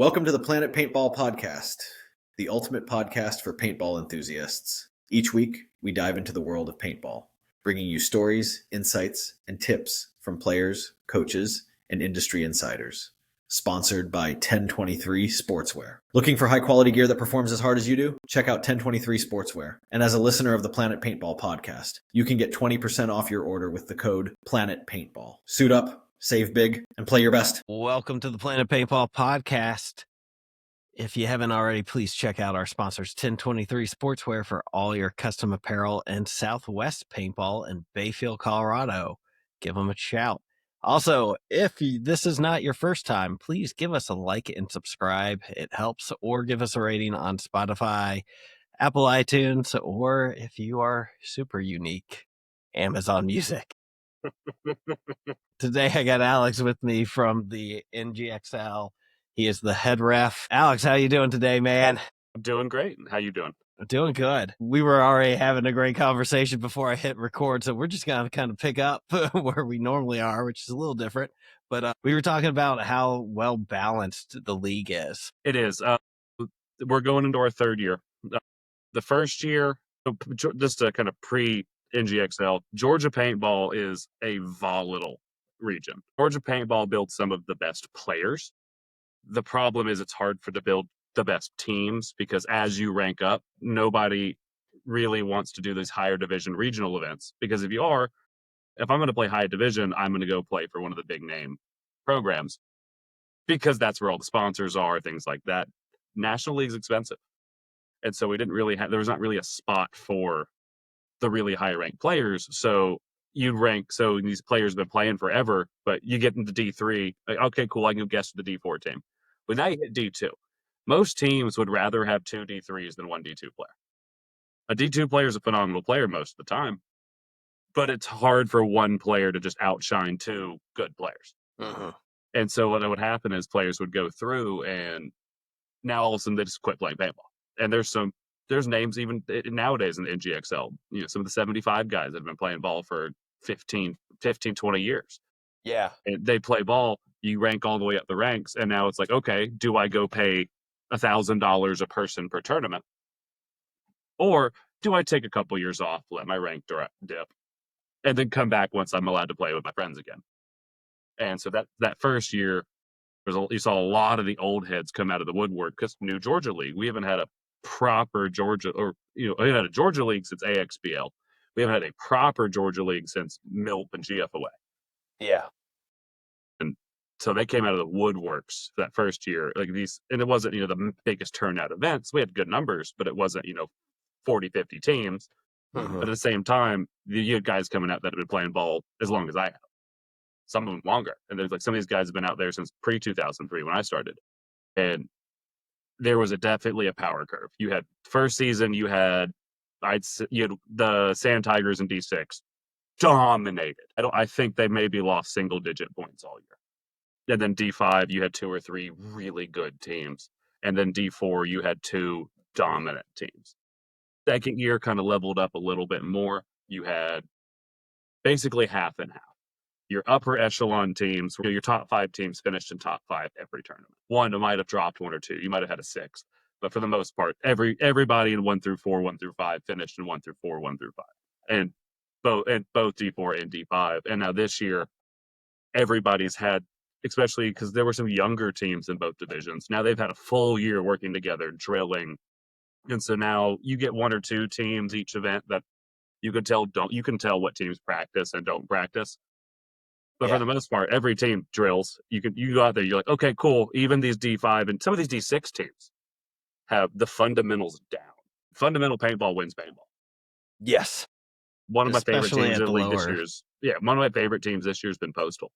Welcome to the Planet Paintball podcast, the ultimate podcast for paintball enthusiasts. Each week, we dive into the world of paintball, bringing you stories, insights, and tips from players, coaches, and industry insiders. Sponsored by 1023 Sportswear. Looking for high-quality gear that performs as hard as you do? Check out 1023 Sportswear. And as a listener of the Planet Paintball podcast, you can get 20% off your order with the code Planet Paintball. Suit up, save big, and play your best. Welcome to the Planet Paintball podcast. If you haven't already, please check out our sponsors, 1023 Sportswear, for all your custom apparel, and Southwest Paintball in Bayfield, Colorado. Give them a shout. Also, if this is not your first time, please give us a like and subscribe. It helps. Or give us a rating on Spotify, Apple iTunes, or if you are super unique, Amazon Music. Today I got Alex with me from the NGXL. He is the head ref. Alex, how you doing today, man? I'm doing great. How you doing? Doing good. We were already having a great conversation before I hit record, so we're just going to kind of pick up where we normally are, which is a little different. But we were talking about how well balanced the league is. It is. We're going into our third year. The first year, just a kind of pre-NGXL, Georgia Paintball is a volatile region. Georgia Paintball builds some of the best players. The problem is it's hard to build the best teams because as you rank up, nobody really wants to do these higher division regional events. Because if I'm going to play high division, I'm going to go play for one of the big name programs because that's where all the sponsors are, things like that. National League's expensive. And so there was not really a spot for the really high ranked players. So these players have been playing forever, but you get into D3, like, okay, cool, I can go guess the D4 team. But now you hit D2. Most teams would rather have two D3s than one D2 player. A D2 player is a phenomenal player most of the time, but it's hard for one player to just outshine two good players. Uh-huh. And so what would happen is players would go through and now all of a sudden they just quit playing paintball. And there's names even nowadays in the NGXL, some of the 75 guys that have been playing ball for 15, 20 years. Yeah. And they play ball, you rank all the way up the ranks, and now it's like, okay, do I go pay $1,000 a person per tournament? Or do I take a couple years off, let my rank dip, and then come back once I'm allowed to play with my friends again? And so that first year, you saw a lot of the old heads come out of the woodwork because New Georgia League. We haven't had a proper Georgia, we haven't had a Georgia League since AXBL. We haven't had a proper Georgia League since MILP and GFOA. Yeah. And so they came out of the woodworks that first year, and it wasn't, the biggest turnout events. We had good numbers, but it wasn't, 40, 50 teams. Uh-huh. But at the same time, you had guys coming out that have been playing ball as long as I have. Some of them longer. And there's some of these guys have been out there since pre-2003 when I started. And there was definitely a power curve. You had first season, you had the Sand Tigers in D6 dominated. I think they maybe lost single digit points all year. And then D5, you had two or three really good teams. And then D4, you had two dominant teams. Second year kind of leveled up a little bit more. You had basically half and half. Your upper echelon teams, your top 5 teams finished in top 5 every tournament. One might have dropped 1 or 2. You might have had a 6. But for the most part, everybody in 1 through 4, 1 through 5 finished in 1 through 4, 1 through 5. And both D4 and D5. And now this year, everybody's had, especially because there were some younger teams in both divisions. Now they've had a full year working together, drilling. And so now you get 1 or 2 teams each event that you can tell what teams practice and don't practice. But for the most part, every team drills. You go out there, you're like, okay, cool. Even these D5 and some of these D6 teams have the fundamentals down. Fundamental paintball wins paintball. Yes. One of my favorite Especially teams in at the the league this lower. year one of my favorite teams this year has been Postal.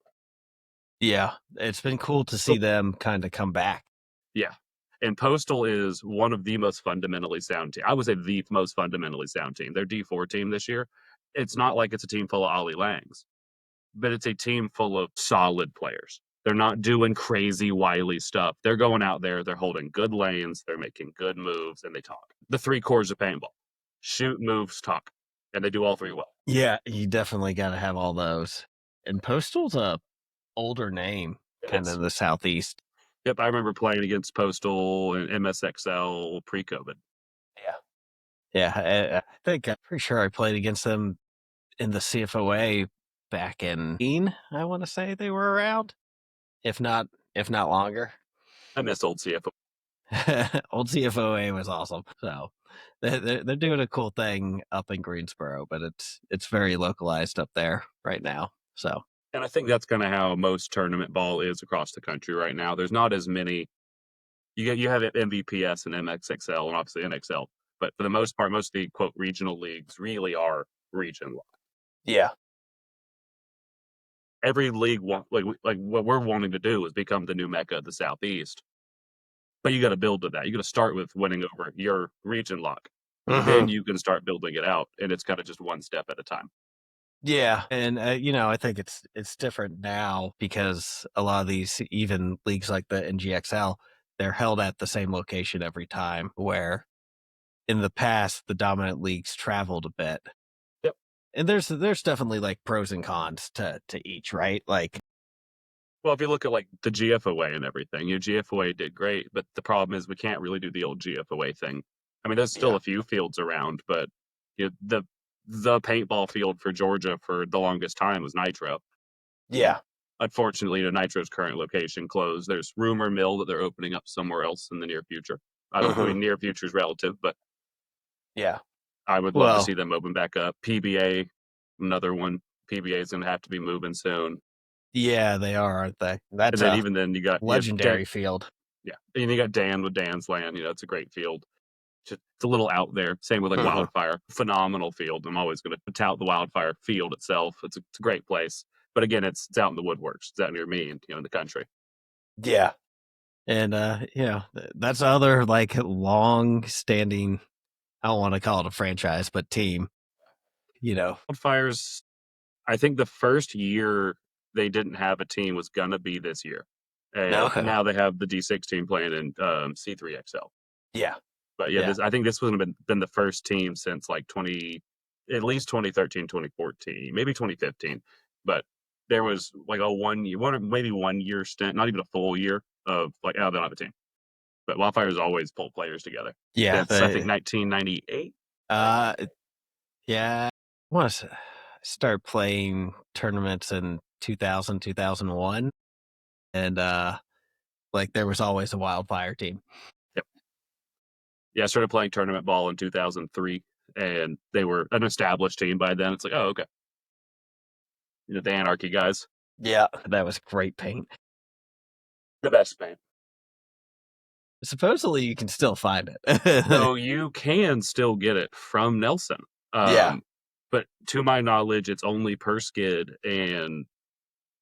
Yeah. It's been cool to see them kind of come back. Yeah. And Postal is one of the most fundamentally sound teams. I would say the most fundamentally sound team. Their D4 team this year, it's not like it's a team full of Ollie Langs, but it's a team full of solid players. They're not doing crazy, wily stuff. They're going out there, they're holding good lanes, they're making good moves, and they talk. The 3 cores of paintball: shoot, moves, talk. And they do all 3 well. Yeah, you definitely got to have all those. And Postal's a older name, kind of the Southeast. Yep, I remember playing against Postal and MSXL pre-COVID. Yeah. Yeah, I think I'm pretty sure I played against them in the CFOA back in, I want to say they were around, if not longer. I miss old CFO. Old CFOA was awesome. So they're doing a cool thing up in Greensboro, but it's very localized up there right now. So And I think that's kind of how most tournament ball is across the country right now. There's not as many. You have MVPS and MXXL and obviously NXL, but for the most part, most of the quote regional leagues really are region. yeah, Every league like what we're wanting to do is become the new mecca of the Southeast. But you got to build to that. You got to start with winning over your region lock. Then you can start building it out, and it's kind of just one step at a time. yeah, and I think it's different now because a lot of these even leagues like the NGXL, they're held at the same location every time. Where in the past the dominant leagues traveled a bit. Yep. And there's definitely like pros and cons to each, right? Like, Well, if you look at like the GFOA and everything, GFOA did great, but the problem is we can't really do the old GFOA thing. I mean, there's still a few fields around, but the paintball field for Georgia for the longest time was Nitro. yeah, Unfortunately, Nitro's current location closed. There's rumor mill that they're opening up somewhere else in the near future. I mean, near future is relative, but yeah. I would love to see them open back up. PBA, another one. PBA is going to have to be moving soon. Yeah, they are, aren't they? That's and then even then you got legendary field. Yeah, and you got Dan with Dan's Land. It's a great field. Just it's a little out there. Same with like Wildfire, phenomenal field. I'm always going to tout the Wildfire field itself. It's a great place. But again, it's out in the woodworks. It's out near me, and in the country. Yeah, and that's other like long-standing. I don't want to call it a franchise, but team. Wildfires. I think the first year they didn't have a team was gonna be this year, and now they have the D6 team playing in C3XL. Yeah, but I think this would have been the first team since like at least 2013, 2014, maybe 2015. But there was like maybe 1 year stint, not even a full year of like, oh, they don't have a team. But Wildfire's always pulled players together. Yeah, Since I think 1998. Yeah, I want to start playing tournaments in 2000, 2001, and like there was always a Wildfire team. Yep. Yeah, I started playing tournament ball in 2003, and they were an established team by then. It's like, oh, okay. The Anarchy guys. Yeah, that was great paint. The best paint. Supposedly you can still find it. So you can still get it from Nelson. But to my knowledge, it's only per skid, and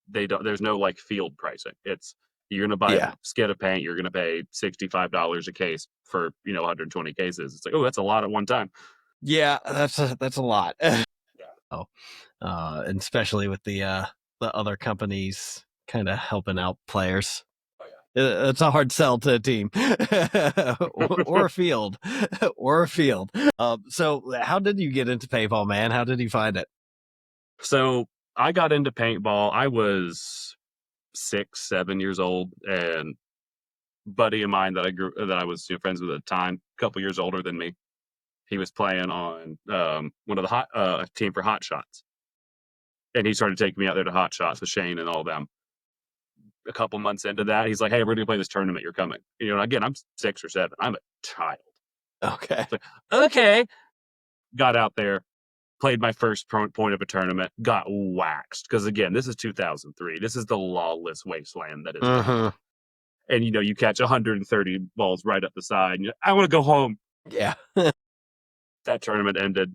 there's no like field pricing. It's you're gonna buy a skid of paint, you're gonna pay $65 a case for 120 cases. It's like, oh, that's a lot at one time. Yeah, that's a lot. And especially with the other companies kind of helping out players. It's a hard sell to a team or a field or a field. So how did you get into paintball, man? How did you find it? So I got into paintball. I was 6, 7 years old, and a buddy of mine that I was friends with at the time, a couple years older than me, he was playing on one of the team for Hot Shots, and he started taking me out there to Hot Shots with Shane and all them. A couple months into that, he's like, "Hey, we're gonna play this tournament. You're coming." Again, I'm 6 or 7. I'm a child. Okay. Like, okay. Got out there, played my first point of a tournament, got waxed because again, this is 2003. This is the lawless wasteland that is. And you catch 130 balls right up the side. And I want to go home. Yeah. That tournament ended.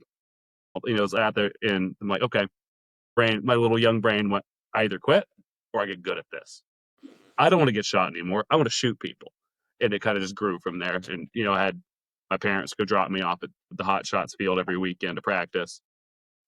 I was out there, and I'm like, okay, my little young brain went, I either quit or I get good at this. I don't want to get shot anymore. I want to shoot people. And it kind of just grew from there. And, I had my parents go drop me off at the Hot Shots field every weekend to practice.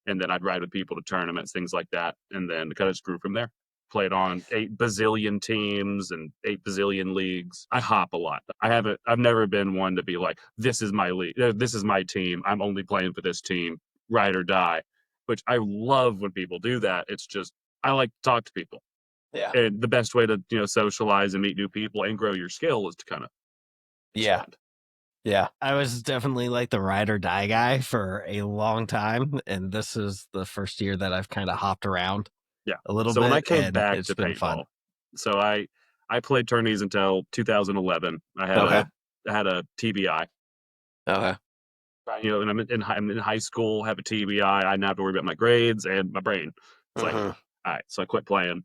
And then I'd ride with people to tournaments, things like that. And then it kind of just grew from there. Played on 8 bazillion teams and 8 bazillion leagues. I hop a lot. I've never been one to be like, this is my league. This is my team. I'm only playing for this team, ride or die, which I love when people do that. It's just, I like to talk to people. Yeah. And the best way to, socialize and meet new people and grow your skill is to kind of Yeah. expand. Yeah. I was definitely like the ride or die guy for a long time. And this is the first year that I've kind of hopped around Yeah. a little So bit. when I came And back it's to been fun. paintball, so I played tourneys until 2011. I Okay. had a TBI. Okay. And I'm in high school, have a TBI. I now have to worry about my grades and my brain. It's like, all right, so I quit playing.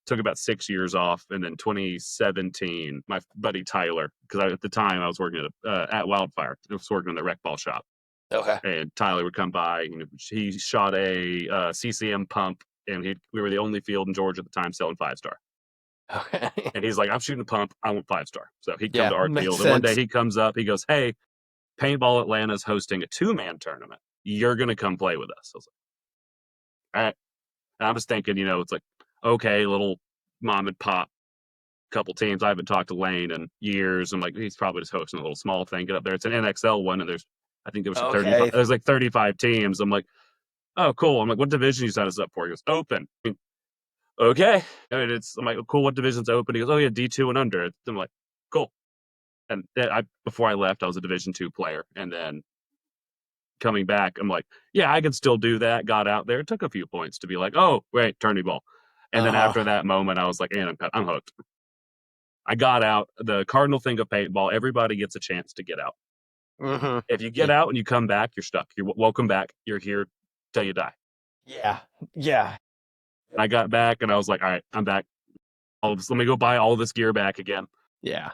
Took about 6 years off, and then 2017, my buddy Tyler, because at the time I was working at Wildfire, I was working in the rec ball shop, Okay. and Tyler would come by. He shot a CCM pump, and we were the only field in Georgia at the time selling 5-star. Okay. And he's like, I'm shooting a pump, I want 5-star. So he'd come Yeah, to our makes field, and one day sense. he comes up, he goes, hey, Paintball Atlanta's hosting a 2-man tournament. You're gonna come play with us. I was like, all right. And I'm just thinking, it's like, okay, little mom and pop couple teams. I haven't talked to Lane in years. I'm like, he's probably just hosting a little small thing. Get up there. It's an NXL one, and I think there was Okay. there's like 35 teams. I'm like, oh, cool. I'm like, what division you signed us up for? He goes, open. Okay. I'm like, cool. What division's open? He goes, oh yeah, D2 and under. I'm like, cool. And before I left, I was a Division 2 player, and then coming back, I'm like, yeah, I could still do that. Got out there. It took a few points to be like, oh, wait, tourney ball. And then after that moment, I was like, man, I'm hooked. I got out. The cardinal thing of paintball, everybody gets a chance to get out. If you get out and you come back, you're stuck. You're welcome back. You're here till you die. Yeah. Yeah. I got back and I was like, all right, I'm back. Let me go buy all this gear back again. Yeah.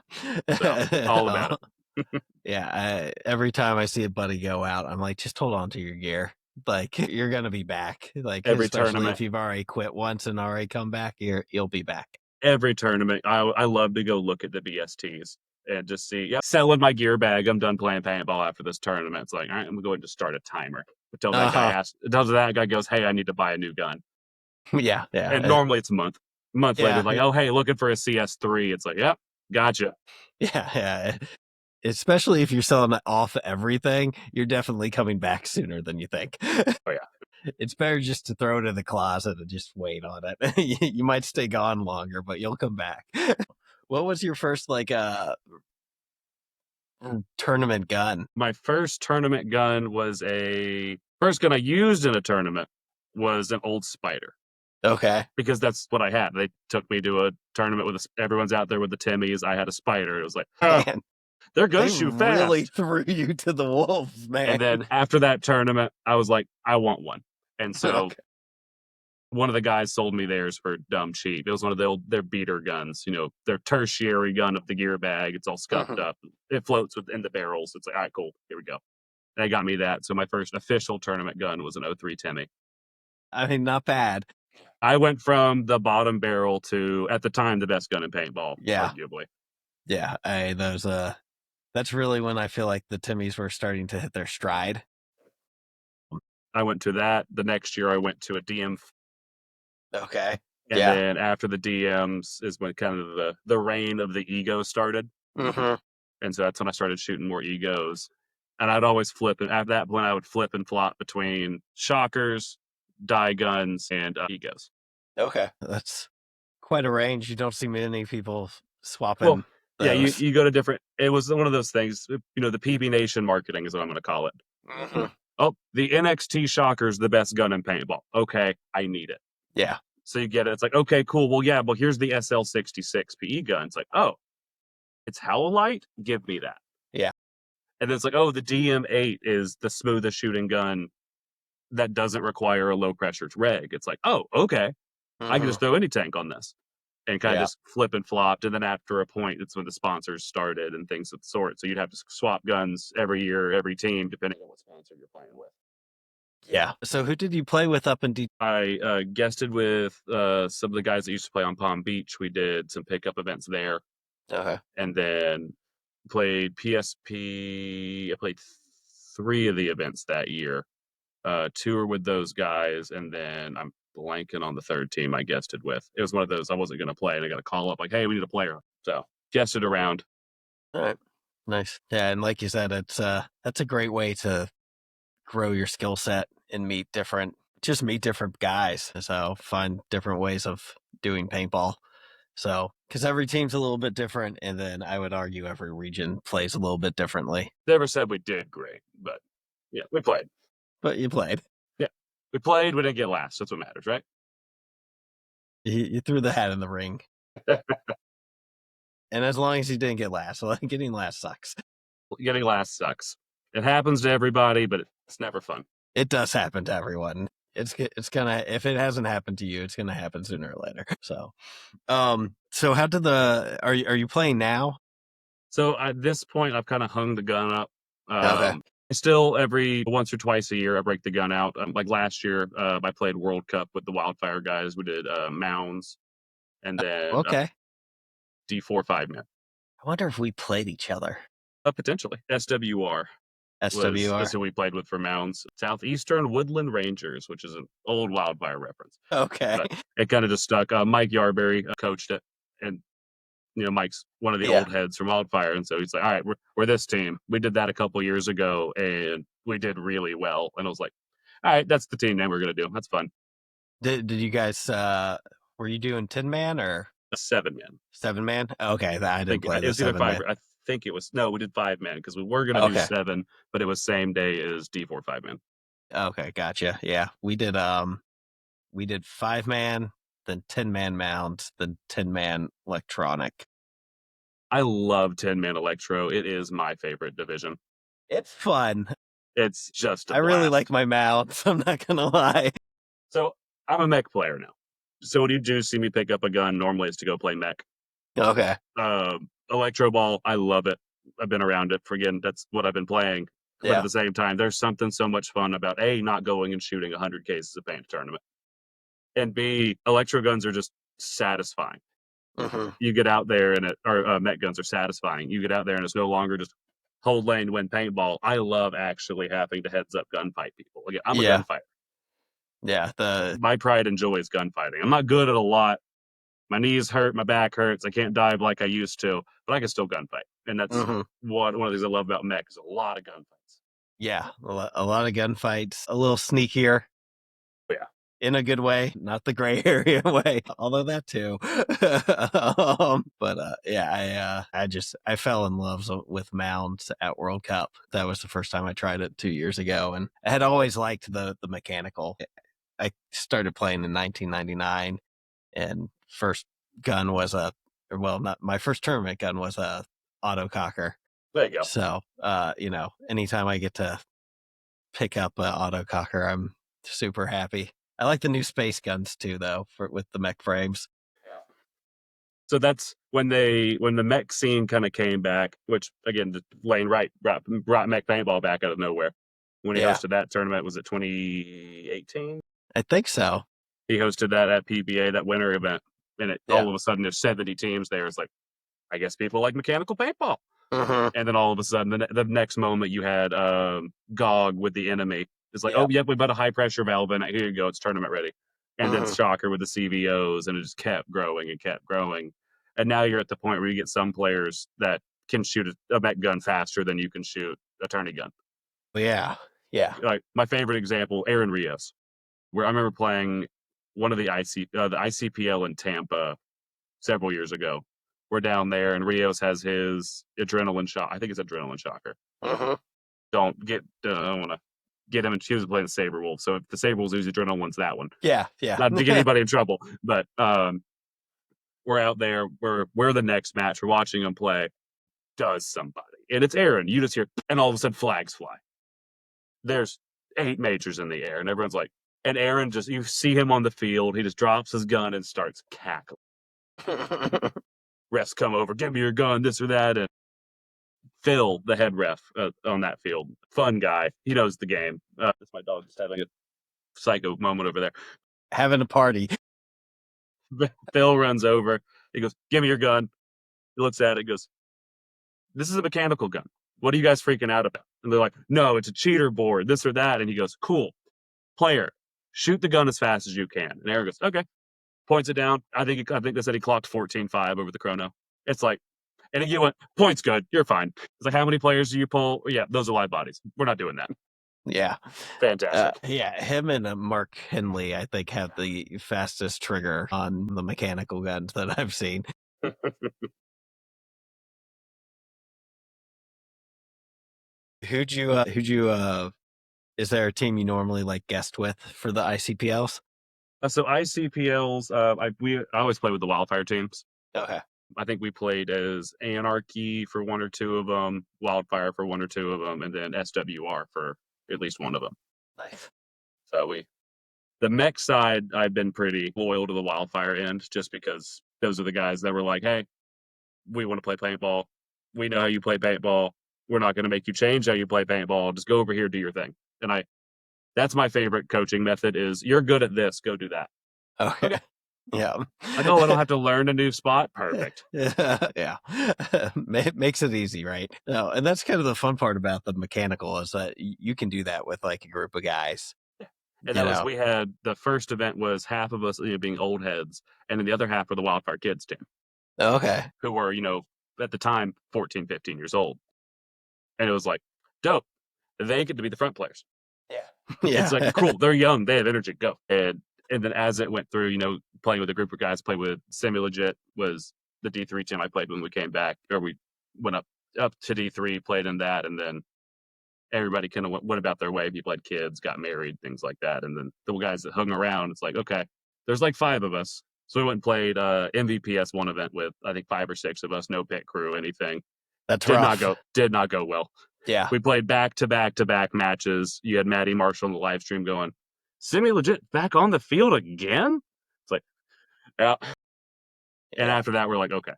So, all about it. Yeah. Every time I see a buddy go out, I'm like, just hold on to your gear. Like, you're going to be back. Like, Every especially tournament. if you've already quit once and already come back, you'll be back. Every tournament, I love to go look at the BSTs and just see, selling my gear bag. I'm done playing paintball after this tournament. It's like, all right, I'm going to start a timer until that guy goes, hey, I need to buy a new gun. Yeah. Yeah. And normally it's a month. A month later, like, oh, hey, looking for a CS3. It's like, yep, gotcha. Yeah. Yeah. Especially if you're selling off everything, you're definitely coming back sooner than you think. Oh, yeah. It's better just to throw it in the closet and just wait on it. You might stay gone longer, but you'll come back. What was your first tournament gun? My first tournament gun was first gun I used in a tournament was an old Spider. Okay. Because that's what I had. They took me to a tournament with everyone's out there with the Timmies. I had a Spider. It was like, man, they're going to shoot fast. Really threw you to the wolves, man. And then after that tournament, I was like, I want one. And so one of the guys sold me theirs for dumb cheap. It was one of their beater guns, their tertiary gun of the gear bag. It's all scuffed up. It floats in the barrels. It's like, all right, cool. Here we go. They got me that. So my first official tournament gun was an 03 Timmy. I mean, not bad. I went from the bottom barrel to, at the time, the best gun in paintball, arguably. Yeah, that's really when I feel like the Timmies were starting to hit their stride. I went to that. The next year, I went to a DM. Okay. And then after the DMs is when kind of the reign of the ego started. And so that's when I started shooting more egos. And I'd always flip. And at that point, I would flip and flop between shockers, die guns, and egos. Okay. That's quite a range. You don't see many people swapping. Well, yeah, you go to different. It was one of those things, the PB Nation marketing is what I'm going to call it. Oh, the NXT Shocker's the best gun in paintball. Okay, I need it. Yeah. So you get it. It's like, okay, cool. Well, yeah, well, here's the SL66 PE gun. It's like, oh, it's Howlite? Give me that. Yeah. And then it's like, oh, the DM8 is the smoothest shooting gun that doesn't require a low pressure reg. It's like, oh, okay. I can just throw any tank on this. And kind of just flip and flopped. And then after a point, it's when the sponsors started and things of the sort. So you'd have to swap guns every year, every team, depending on what sponsor you're playing with. Yeah. So who did you play with up in Detroit? I guested with some of the guys that used to play on Palm Beach. We did some pickup events there. Okay. And then played PSP. I played 3 of the events that year. 2 were with those guys. And then I'm blanking on the third team I guested with. It was one of those I wasn't going to play, and I got a call up like, hey, we need a player. So guested around. All right. Nice. Yeah, and like you said, that's a great way to grow your skill set and meet different guys. So find different ways of doing paintball. So, because every team's a little bit different, and then I would argue every region plays a little bit differently. Never said we did great, but yeah, we played. But you played. Yeah, we played. We didn't get last. That's what matters, right? You threw the hat in the ring. And as long as you didn't get last, getting last sucks. Getting last sucks. It happens to everybody, but it's never fun. It does happen to everyone. It's gonna, if it hasn't happened to you, it's gonna happen sooner or later. So, so how did are you playing now? So at this point, I've kind of hung the gun up. Okay. Still, every once or twice a year, I break the gun out. Like last year, I played World Cup with the Wildfire guys. We did mounds, and then Okay. D4 5-man. I wonder if we played each other. Potentially. SWR. SWR. That's who we played with for mounds. Southeastern Woodland Rangers, which is an old Wildfire reference. Okay. But it kind of just stuck. Mike Yarberry coached it, and Mike's one of the old heads from Wildfire, and so he's like, all right, we're this team. We did that a couple years ago, and we did really well. And I was like, all right, that's the team name we're gonna do. That's fun. Did you guys? Were you doing 10-man or 7-man? 7-man? Okay, I didn't play the 7-man. I think it was we did 5-man because we were gonna do 7, but it was same day as D4 5-man. Okay, gotcha. Yeah, we did 5-man, then 10-man mounds, then 10-man electronic. I love 10-man electro. It is my favorite division. It's fun. It's just I really like my mounts. I'm not gonna lie. So I'm a mech player now. So when you do see me pick up a gun, normally it's to go play mech. Okay. Electro ball, I love it. I've been around it. Again, that's what I've been playing. But at the same time, there's something so much fun about A, not going and shooting 100 cases of paint tournament, and B, electro guns are just satisfying. Mm-hmm. You get out there and mech guns are satisfying. You get out there and it's no longer just hold lane, win paintball. I love actually having to heads up gunfight people. Again, I'm a gunfighter. Yeah, my pride and joy is gunfighting. I'm not good at a lot. My knees hurt, my back hurts. I can't dive like I used to, but I can still gunfight. And that's one of the things I love about mech is a lot of gunfights. Yeah, a lot of gunfights, a little sneakier. Yeah. In a good way, not the gray area way, although that too. But I fell in love with mounds at World Cup. That was the first time I tried it 2 years ago, and I had always liked the mechanical. I started playing in 1999, and first gun was my first tournament gun was a autococker. There you go. So, anytime I get to pick up an autococker, I'm super happy. I like the new space guns too, though, with the mech frames. Yeah. So that's when the mech scene kind of came back, which again, Lane Wright brought mech paintball back out of nowhere. When he hosted that tournament, was it 2018? I think so. He hosted that at PBA, that winter event, and all of a sudden there's 70 teams there. It's like, I guess people like mechanical paintball. Mm-hmm. And then all of a sudden, the next moment you had GOG with the enemy. It's like, oh, yep, we put a high pressure valve in it. Here you go, it's tournament ready. And then Shocker with the CVOs, and it just kept growing and kept growing. And now you're at the point where you get some players that can shoot a mech gun faster than you can shoot a tourney gun. Yeah. Like my favorite example, Aaron Rios, where I remember playing one of the ICPL in Tampa several years ago. We're down there, and Rios has his adrenaline shot. I think it's adrenaline shocker. I don't want to get him and choose to play the Saber Wolf. So if the Saber Wolves use adrenaline one's that one. Yeah. Not to get anybody in trouble, but we're out there. We're the next match. We're watching him play. Does somebody, and it's Aaron. You just hear, and all of a sudden flags fly. There's 8 majors in the air, and everyone's like, and Aaron you see him on the field. He just drops his gun and starts cackling. Refs come over, give me your gun, this or that, and Phil, the head ref on that field, fun guy. He knows the game. That's my dog just having a psycho moment over there. Having a party. Phil runs over. He goes, give me your gun. He looks at it, goes, this is a mechanical gun. What are you guys freaking out about? And they're like, no, it's a cheater board, this or that. And he goes, cool. Player, shoot the gun as fast as you can. And Aaron goes, okay. Points it down. I think they said he clocked 14.5 over the chrono. It's like, and he went, points good, you're fine. It's like, how many players do you pull? Yeah, those are live bodies. We're not doing that. Yeah. Fantastic. Yeah, him and Mark Henley, I think, have the fastest trigger on the mechanical guns that I've seen. Who'd you is there a team you normally like guest with for the ICPLs? So ICPLs, I always play with the Wildfire teams. Okay. I think we played as Anarchy for one or two of them, Wildfire for one or two of them, and then SWR for at least one of them. Nice. So the mech side, I've been pretty loyal to the Wildfire end, just because those are the guys that were like, hey, we want to play paintball. We know how you play paintball. We're not going to make you change how you play paintball. Just go over here, do your thing. And that's my favorite coaching method is you're good at this, go do that. Okay. Yeah. Like, oh, I don't have to learn a new spot. Perfect. Yeah. Makes it easy, right? No, and that's kind of the fun part about the mechanical is that you can do that with like a group of guys. And we had the first event was half of us being old heads, and then the other half were the Wildfire Kids team, Okay. who were, at the time, 14, 15 years old. And it was like, dope. They get to be the front players. Yeah. Yeah. It's like, cool. They're young. They have energy. Go. And then as it went through, playing with a group of guys, played with Semi-Legit was the D3 team I played when we came back, or we went up to D3, played in that, and then everybody kind of went about their way. People had kids, got married, things like that. And then the guys that hung around, it's like, okay, there's like 5 of us. So we went and played MVPS one event with, I think, 5 or 6 of us, no pit crew, anything. That's did rough. Did not go well. Yeah. We played back-to-back-to-back matches. You had Maddie Marshall on the live stream going, Semi-Legit back on the field again? It's like, yeah. And after that, we're like, okay,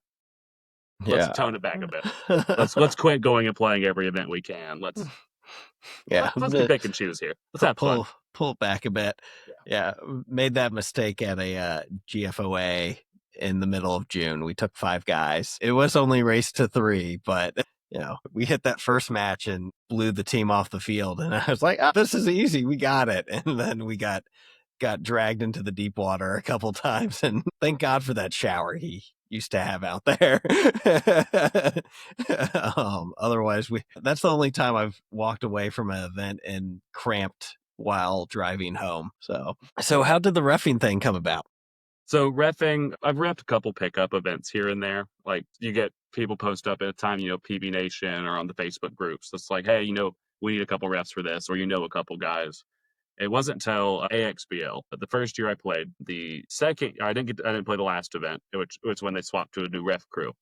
let's tone it back a bit. Let's quit going and playing every event we can. Let's be pick and choose here. Let's have fun. Pull it back a bit. Yeah. Made that mistake at a GFOA in the middle of June. We took 5 guys. It was only race to 3, but we hit that first match and blew the team off the field. And I was like, oh, this is easy. We got it. And then we got dragged into the deep water a couple times. And thank God for that shower he used to have out there. Otherwise, that's the only time I've walked away from an event and cramped while driving home. So how did the reffing thing come about? So reffing, I've reffed a couple pickup events here and there. Like you get people post up at a time, PB Nation or on the Facebook groups. It's like, hey, we need a couple refs for this, or a couple guys. It wasn't until AXBL, but the first year I played. The second, I didn't play the last event, which was when they swapped to a new ref crew.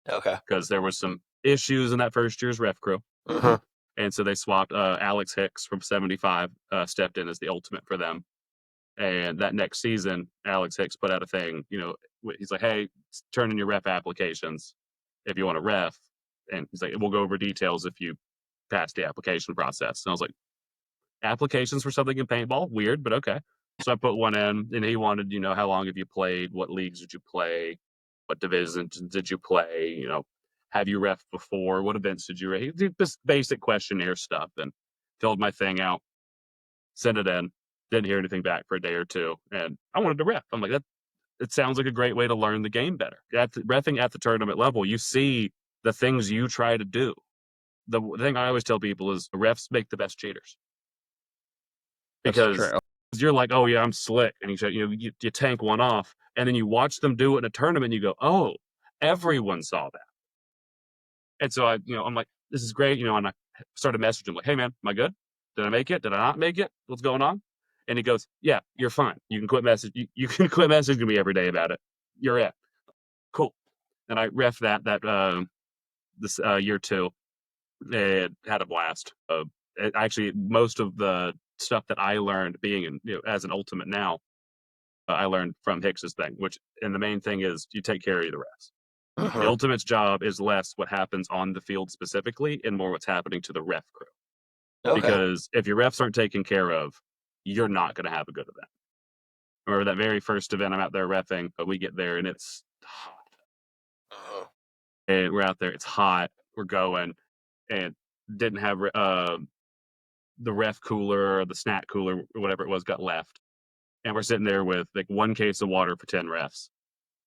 Okay. Because there was some issues in that first year's ref crew. Uh-huh. And so they swapped. Alex Hicks from 75 stepped in as the ultimate for them. And that next season, Alex Hicks put out a thing, he's like, hey, turn in your ref applications if you want to ref. And he's like, we'll go over details if you pass the application process. And I was like, applications for something in paintball? Weird, but okay. So I put one in, and he wanted, how long have you played? What leagues did you play? What divisions did you play? Have you ref before? What events did you ref? Just basic questionnaire stuff. And filled my thing out, sent it in. Didn't hear anything back for a day or two, and I wanted to ref. I'm like, it sounds like a great way to learn the game better. Reffing at the tournament level, you see the things you try to do. The thing I always tell people is refs make the best cheaters. Because you're like, oh yeah, I'm slick, and you tank one off, and then you watch them do it in a tournament, and you go, oh, everyone saw that. And so I'm like, this is great, and I started messaging him like, hey man, am I good? Did I make it? Did I not make it? What's going on? And he goes, yeah, you're fine. You can quit you can quit messaging me every day about it. You're it. Cool. And I ref this year 2. It had a blast. Actually, most of the stuff that I learned being as an ultimate now, I learned from Hicks's thing, and the main thing is you take care of the refs. Uh-huh. The ultimate's job is less what happens on the field specifically and more what's happening to the ref crew. Okay. Because if your refs aren't taken care of, you're not going to have a good event. Remember that very first event I'm out there reffing, but we get there and it's hot. Uh-huh. And we're out there, it's hot, we're going, and didn't have the ref cooler or the snack cooler or whatever it was got left. And we're sitting there with like 1 case of water for 10 refs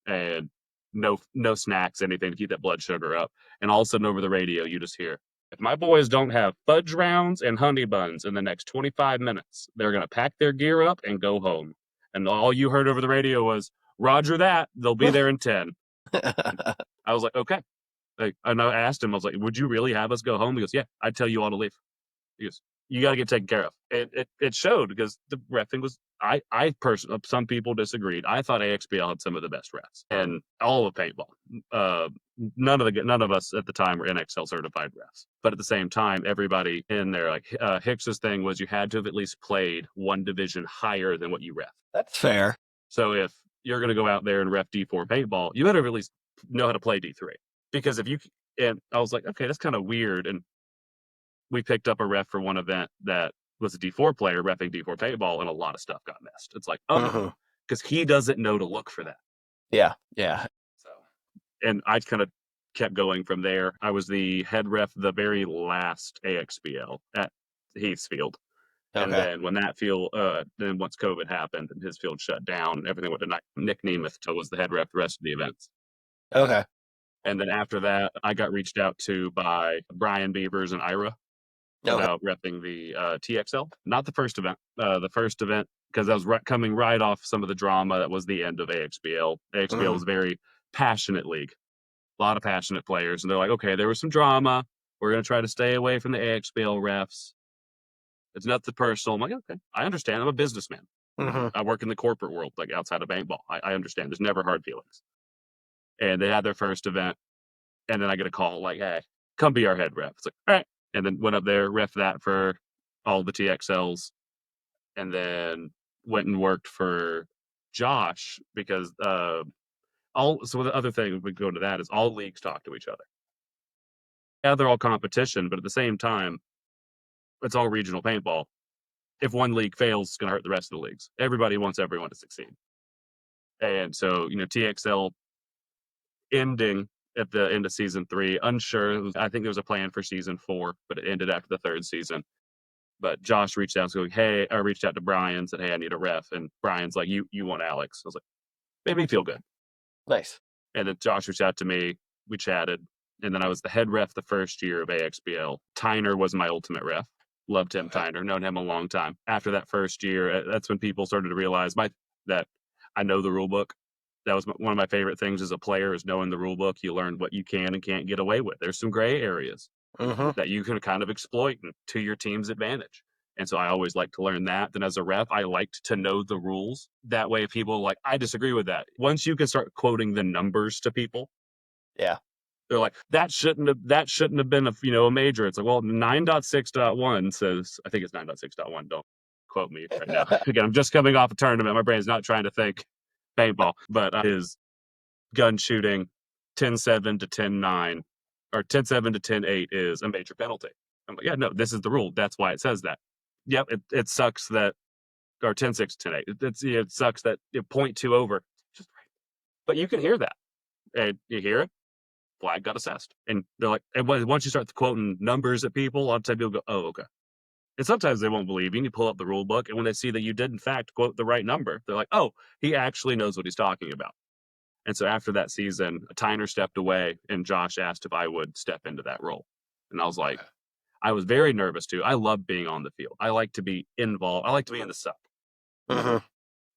and no snacks, anything to keep that blood sugar up. And all of a sudden over the radio, you just hear, If my boys don't have fudge rounds and honey buns in the next 25 minutes, they're going to pack their gear up and go home. And all you heard over the radio was, Roger that, they'll be there in 10. I was like, okay. And I asked him, I was like, would you really have us go home? He goes, yeah, I'd tell you all to leave. He goes, you got to get taken care of. It showed because the reffing was, I personally, some people disagreed. I thought AXPL had some of the best refs and all of paintball. None of us at the time were NXL certified refs, but at the same time, everybody in there, like Hicks's thing was you had to have at least played one division higher than what you ref. That's fair. So if you're going to go out there and ref D4 paintball, you better at least know how to play D3. Because if you, and I was like, okay, that's kind of weird. And we picked up a ref for one event that was a D4 player reffing D4 paintball, and a lot of stuff got missed. It's like, oh, because he doesn't know to look for that. Yeah, yeah. So, and I kind of kept going from there. I was the head ref the very last AXBL at Heathsfield. Okay. And then when that field, then once COVID happened and his field shut down, everything went to Nick Nemeth was the head ref the rest of the events. Okay. And then after that, I got reached out to by Brian Beavers and Ira about repping the TXL. Not the first event. The first event, because I was coming right off some of the drama that was the end of AXBL. AXBL was a very passionate league. A lot of passionate players. And they're like, okay, there was some drama. We're going to try to stay away from the AXBL refs. It's nothing personal. I'm like, okay, I understand. I'm a businessman. I work in the corporate world, like outside of paintball. I understand. There's never hard feelings. And they had their first event. And then I get a call like, hey, come be our head ref. It's like, all right. And then went up there, ref that for all the TXLs. And then went and worked for Josh because so the other thing we go to that is all leagues talk to each other. Yeah, they're all competition, but at the same time, it's all regional paintball. If one league fails, it's going to hurt the rest of the leagues. Everybody wants everyone to succeed. And so, TXL ending at the end of season 3, unsure. I think there was a plan for season 4, but it ended after the 3rd season. But Josh reached out going, hey, I reached out to Brian, said, hey, I need a ref. And Brian's like, you want Alex? I was like, made me feel good. Nice. And then Josh reached out to me. We chatted. And then I was the head ref the first year of AXBL. Tyner was my ultimate ref. Loved him, Tyner. Known him a long time. After that first year, that's when people started to realize that I know the rule book. That was one of my favorite things as a player is knowing the rule book. You learn what you can and can't get away with. There's some gray areas that you can kind of exploit to your team's advantage. And so I always like to learn that. Then as a ref, I liked to know the rules. That way people are like, I disagree with that. Once you can start quoting the numbers to people. Yeah. They're like, that shouldn't have been a major. It's like, well, 9.6.1 says, I think it's 9.6.1. Don't quote me right now. Again, I'm just coming off a tournament. My brain's not trying to think paintball, but his gun shooting 10.7 to 10.9 or 10.7 to 10.8 is a major penalty. I'm like, yeah, no, this is the rule. That's why it says that. Yep, it sucks that, or 10.6 to 10.8. It sucks that 0.2 over. Just right. But you can hear that. And you hear it. Flag got assessed. And they're like, and once you start quoting numbers at people, a lot of times people go, oh, okay. And sometimes they won't believe you. You pull up the rule book, and when they see that you did, in fact, quote the right number, they're like, oh, he actually knows what he's talking about. And so after that season, Tyner stepped away, and Josh asked if I would step into that role. And I was like, I was very nervous too. I love being on the field. I like to be involved. I like to be in the suck.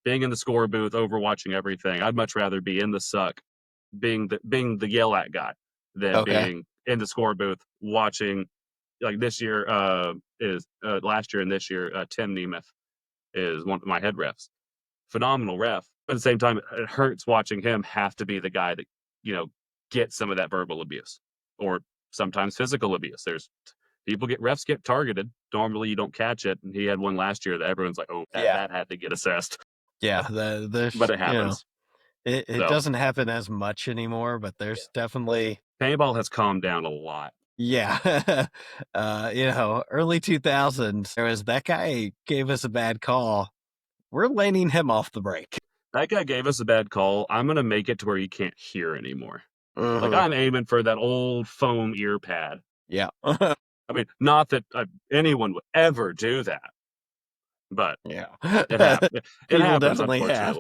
Being in the score booth, overwatching everything. I'd much rather be in the suck, being the yell at guy than being in the score booth watching. Like this year is last year and this year, Tim Nemeth is one of my head refs. Phenomenal ref, but at the same time, it hurts watching him have to be the guy that get some of that verbal abuse or sometimes physical abuse. There's refs get targeted. Normally, you don't catch it, and he had one last year that everyone's like, "Oh, that had to get assessed." Yeah, but it happens. It doesn't happen as much anymore, but there's definitely paintball has calmed down a lot. Yeah. Early 2000s, there was that guy gave us a bad call. We're laning him off the break. That guy gave us a bad call. I'm going to make it to where you can't hear anymore. Like I'm aiming for that old foam ear pad. Yeah. I mean, not that anyone would ever do that. But yeah, it happens. People definitely have.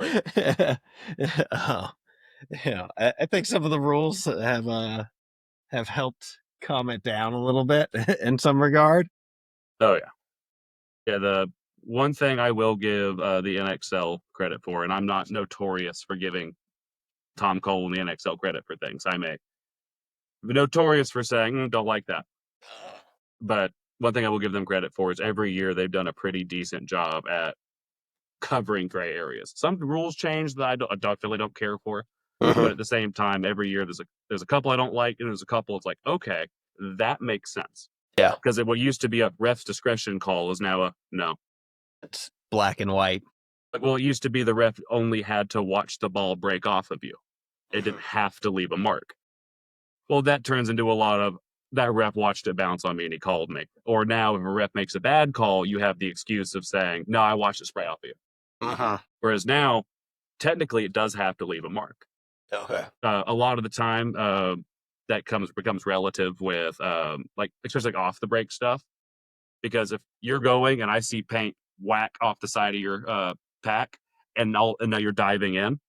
I think some of the rules have helped calm it down a little bit in some regard. Oh yeah. Yeah, the one thing I will give the NXL credit for, and I'm not notorious for giving Tom Cole and the NXL credit for things. I may be notorious for saying, don't like that. But one thing I will give them credit for is every year they've done a pretty decent job at covering gray areas. Some rules change that I definitely don't care for. But at the same time, every year there's a couple I don't like, and there's a couple it's like, okay, that makes sense. Yeah. Because what used to be a ref's discretion call is now a no. It's black and white. Well, it used to be the ref only had to watch the ball break off of you. It didn't have to leave a mark. Well, that turns into a lot of, that ref watched it bounce on me and he called me. Or now if a ref makes a bad call, you have the excuse of saying, no, I watched it spray off of you. Whereas now, technically, it does have to leave a mark. Okay. A lot of the time, that becomes relative with, especially off the break stuff. Because if you're going and I see paint whack off the side of your pack and now you're diving in,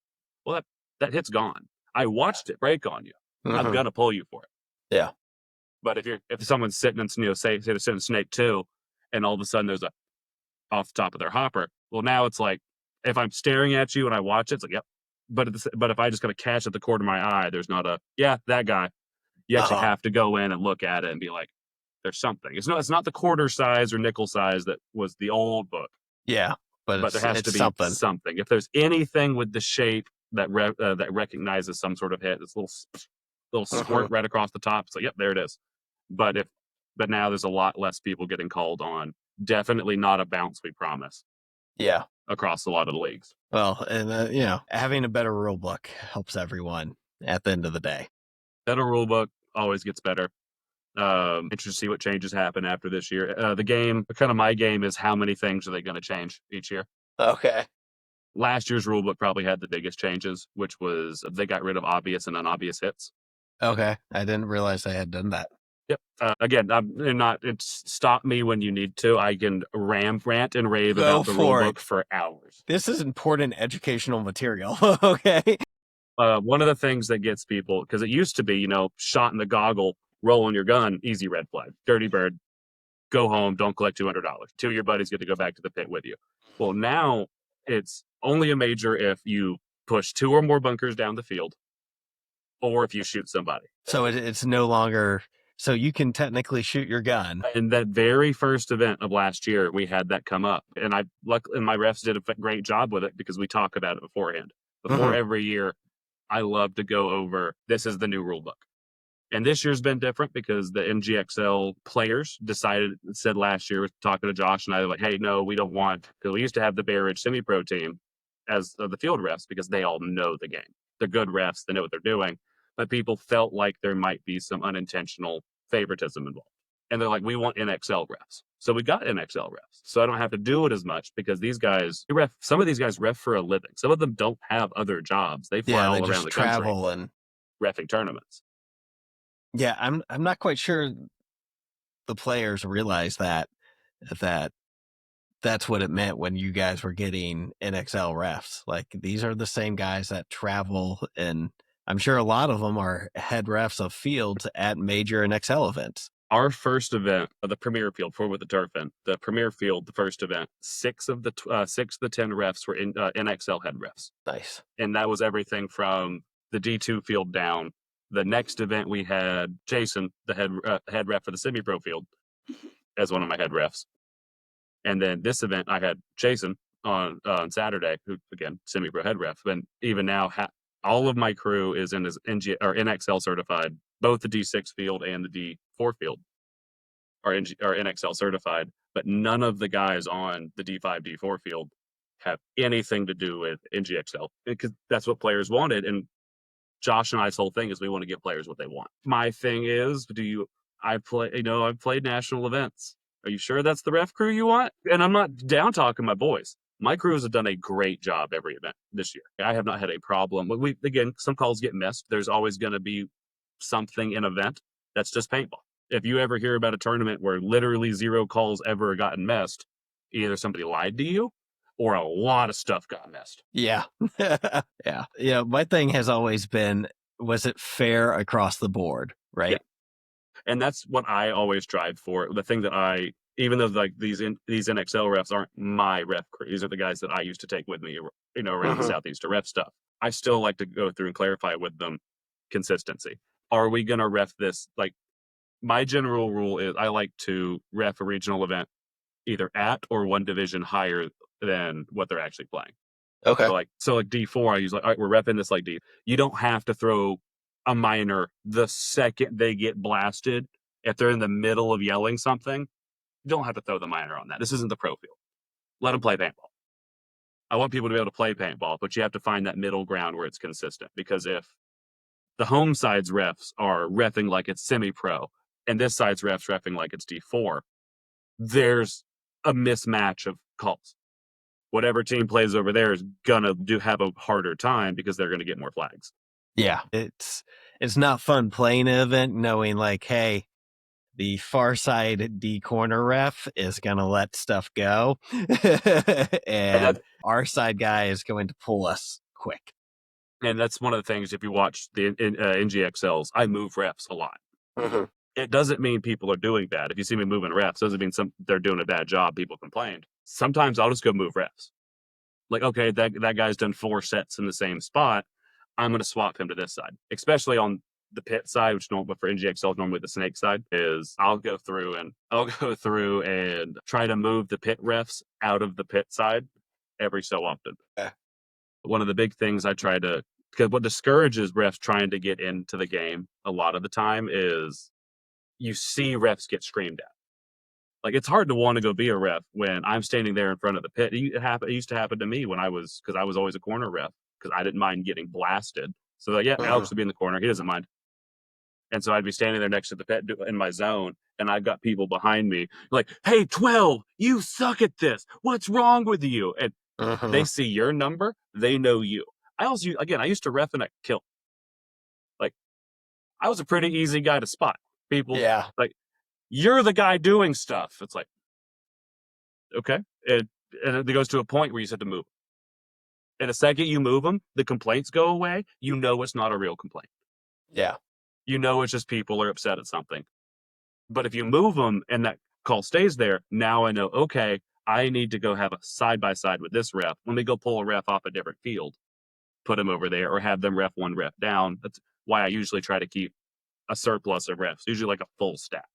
well, that hit's gone. I watched it break on you. I'm gonna pull you for it. Yeah. But if someone's sitting in, say they're sitting in snake 2, and all of a sudden there's a off the top of their hopper, well, now it's like if I'm staring at you and I watch it, it's like, yep. But if I just gotta catch at the corner of my eye, there's not that guy. You actually have to go in and look at it and be like, there's something. It's not the quarter size or nickel size that was the old book. Yeah, but there has to be something. If there's anything with the shape that recognizes some sort of hit, this little squirt right across the top. So yep, there it is. But now there's a lot less people getting called on. Definitely not a bounce, we promise. Yeah, across a lot of the leagues. Well, and having a better rule book helps everyone at the end of the day. Better rule book always gets better. Interested to see what changes happen after this year. The game, kind of my game, is how many things are they going to change each year? Okay. Last year's rulebook probably had the biggest changes, which was they got rid of obvious and unobvious hits. Okay. I didn't realize they had done that. Yep. Again, it's stop me when you need to. I can rant and rave about the rulebook for hours. This is important educational material. Okay. One of the things that gets people, because it used to be, shot in the goggle, rolling your gun, easy red flag, dirty bird, go home, don't collect $200. 2 of your buddies get to go back to the pit with you. Well, now it's only a major if you push 2 or more bunkers down the field, or if you shoot somebody. So it's no longer, so you can technically shoot your gun. In that very first event of last year, we had that come up, and my refs did a great job with it because we talk about it beforehand. Before every year, I love to go over, this is the new rule book. And this year's been different because the NGXL players said last year, talking to Josh and I, like, hey, no, we don't want, because we used to have the Bay Ridge semi-pro team as the field refs because they all know the game. They're good refs, they know what they're doing. But people felt like there might be some unintentional favoritism involved. And they're like, we want NXL refs. So we got NXL refs. So I don't have to do it as much because these guys, some of these guys ref for a living. Some of them don't have other jobs. They fly all around the travel country and reffing tournaments. Yeah, I'm not quite sure the players realize that that's what it meant when you guys were getting NXL refs. Like, these are the same guys that travel, and I'm sure a lot of them are head refs of fields at major NXL events. Our first event, the premier field, with the turf in, the premier field, the first event, 6 of the 10 refs were in NXL head refs. Nice. And that was everything from the D2 field down. The next event we had Jason, the head ref for the semi-pro field, as one of my head refs. And then this event I had Jason on Saturday, who again semi-pro head ref. And even now, all of my crew is in NXL certified. Both the D6 field and the D4 field are NXL certified, but none of the guys on the D5, D4 field have anything to do with NGXL because that's what players wanted. And Josh and I's whole thing is we want to give players what they want. My thing is, I've played national events. Are you sure that's the ref crew you want? And I'm not down talking my boys. My crews have done a great job every event this year. I have not had a problem. Again, some calls get missed. There's always going to be something in an event. That's just paintball. If you ever hear about a tournament where literally 0 calls ever gotten missed, either somebody lied to you or a lot of stuff got missed. Yeah. Yeah. My thing has always been, was it fair across the board, right? And that's what I always strive for. The thing that even though like these NXL refs aren't my ref crew, these are the guys that I used to take with me, around the Southeast to ref stuff. I still like to go through and clarify with them consistency. Are we going to ref this? Like, my general rule is I like to ref a regional event either at or one division higher than what they're actually playing. Okay. So like D4, I use like, all right, we're repping this like D. You don't have to throw a minor the second they get blasted. If they're in the middle of yelling something, you don't have to throw the minor on that. This isn't the pro field. Let them play paintball. I want people to be able to play paintball, but you have to find that middle ground where it's consistent. Because if the home side's refs are reffing like it's semi-pro, and this side's refs reffing like it's D4, there's a mismatch of calls. Whatever team plays over there is gonna have a harder time because they're gonna get more flags. Yeah, it's not fun playing an event knowing like, hey, the far side D corner ref is gonna let stuff go, and our side guy is going to pull us quick. And that's one of the things. If you watch the NGXLs, I move refs a lot. Mm-hmm. It doesn't mean people are doing bad. If you see me moving refs, doesn't mean they're doing a bad job. People complained. Sometimes I'll just go move refs. Like, okay, that guy's done 4 sets in the same spot. I'm going to swap him to this side, especially on the pit side, which normally for NGXL, normally the snake side is I'll go through and try to move the pit refs out of the pit side every so often. Okay. One of the big things I try to, because what discourages refs trying to get into the game a lot of the time is you see refs get screamed at. Like, it's hard to want to go be a ref when I'm standing there in front of the pit. It used to happen to me because I was always a corner ref because I didn't mind getting blasted. So like, yeah, Alex would be in the corner. He doesn't mind. And so I'd be standing there next to the pit in my zone, and I've got people behind me like, hey, 12, you suck at this. What's wrong with you? And they see your number. They know you. I used to ref in a kill. Like, I was a pretty easy guy to spot. People, like, you're the guy doing stuff. It's like, okay. And it goes to a point where you just have to move. And the second you move them, the complaints go away. You know it's not a real complaint. Yeah. You know it's just people are upset at something. But if you move them and that call stays there, now I know, okay, I need to go have a side-by-side with this ref. Let me go pull a ref off a different field, put him over there, or have them ref one ref down. That's why I usually try to keep a surplus of refs, usually like a full stack.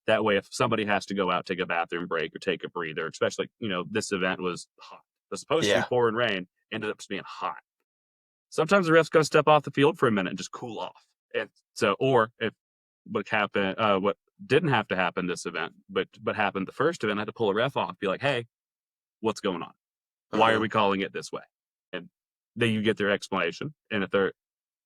That way, if somebody has to go out, take a bathroom break or take a breather, especially, this event was hot. It was supposed to be pouring rain, ended up being hot. Sometimes the refs got to step off the field for a minute and just cool off. And so, or if what didn't have to happen this event, but happened the first event, I had to pull a ref off, be like, hey, what's going on? Why are we calling it this way? And then you get their explanation. And if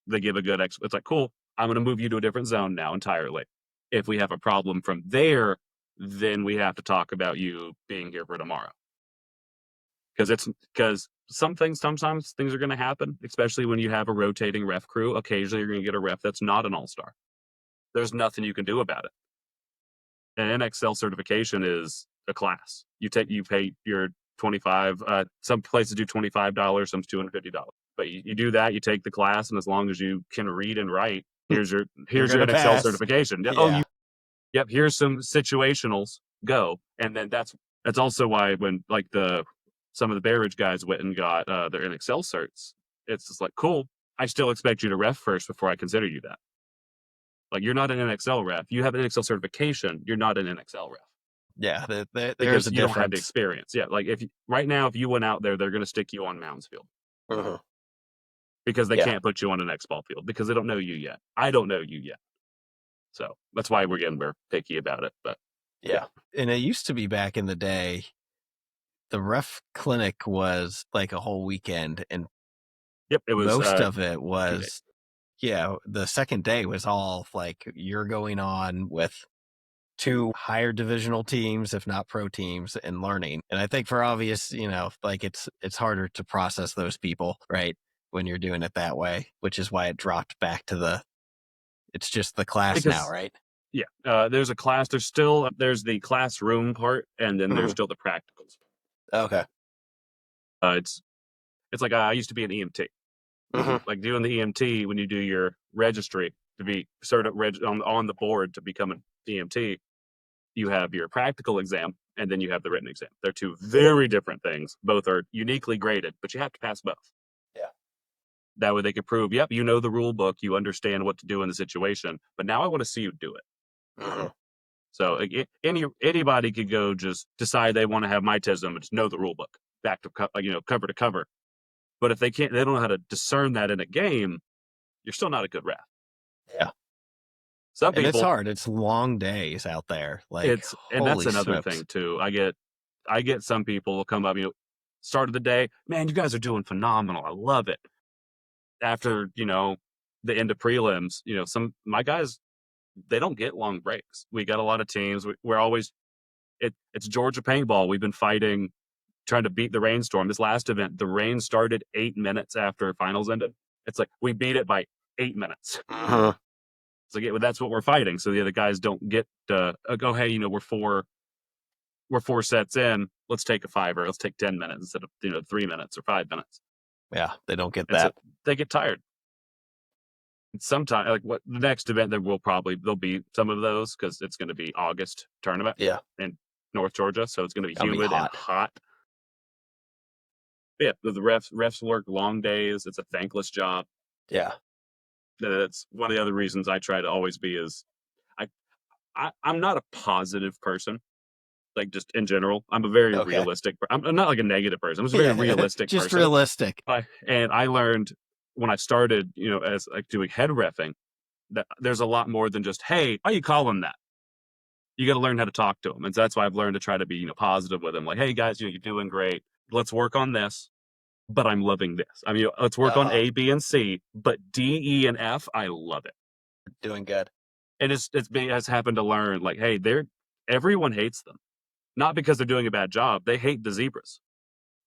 they give a good explanation, it's like, cool, I'm going to move you to a different zone now entirely. If we have a problem from there, then we have to talk about you being here for tomorrow. Because sometimes things are going to happen, especially when you have a rotating ref crew. Occasionally, you're going to get a ref that's not an all-star. There's nothing you can do about it. An NXL certification is a class. You pay your $25. Some places do $25, some $250. But you do that. You take the class, and as long as you can read and write, here's your NXL certification. Yeah. Oh, yep. Here's some situationals. Go, and then that's also why when like some of the Bay Ridge guys went and got their NXL certs, it's just like, cool. I still expect you to ref first before I consider you that. Like, you're not an NXL ref. You have an NXL certification. You're not an NXL ref. Yeah, because you don't have the experience. Yeah, like if you went out there, they're going to stick you on Mounds Field because they can't put you on an X-ball field because they don't know you yet. I don't know you yet, so that's why we're picky about it. But yeah, and it used to be back in the day, the ref clinic was like a whole weekend, and it was most of it was. Yeah, the second day was all like you're going on with 2 higher divisional teams, if not pro teams, and learning. And I think for obvious, like it's harder to process those people, right? When you're doing it that way, which is why it dropped back to it's just the class now, right? Yeah. There's a class. There's the classroom part, and then there's still the practicals. Okay. It's like I used to be an EMT. Like doing the EMT when you do your registry, to be certified on the board to become an EMT, you have your practical exam and then you have the written exam. They're two very different things. Both are uniquely graded, but you have to pass both. Yeah. That way they can prove, yep, you know the rule book, you understand what to do in the situation, but now I want to see you do it. Mm-hmm. So anybody could go just decide they want to have mitism and just know the rule book back to cover to cover. But if they don't know how to discern that in a game, you're still not a good ref. Yeah. Some people, it's hard. It's long days out there. and that's another smokes. thing too. I get some people will come up, start of the day, man, you guys are doing phenomenal. I love it. After, the end of prelims, my guys, they don't get long breaks. We got a lot of teams. We're always, it's Georgia Paintball. We've been fighting, trying to beat the rainstorm. This last event, the rain started 8 minutes after finals ended. It's like, we beat it by 8 minutes. Uh-huh. It's like, that's what we're fighting. So the other guys don't get to go, hey, we're 4 sets in. Let's take a 5 or let's take 10 minutes instead of 3 minutes or 5 minutes. Yeah, they don't get that. They get tired. Sometimes, like the next event, there'll be some of those because it's going to be August tournament. Yeah. In North Georgia, so it's going to be That'll humid be and hot. Yeah, the refs work long days. It's a thankless job. Yeah. That's one of the other reasons I try to always be is I'm not a positive person. Like just in general, I'm a very realistic. I'm not like a negative person. I'm just a very realistic just person. Realistic. And I learned when I started, as like doing head reffing, that there's a lot more than just, hey, why you call him that? You got to learn how to talk to him. And so that's why I've learned to try to be, positive with him. Like, hey guys, you're doing great. Let's work on this. But I'm loving this. I mean, let's work on A, B, and C. But D, E, and F, I love it. Doing good. And it has happened to learn, like, hey, everyone hates them. Not because they're doing a bad job. They hate the zebras.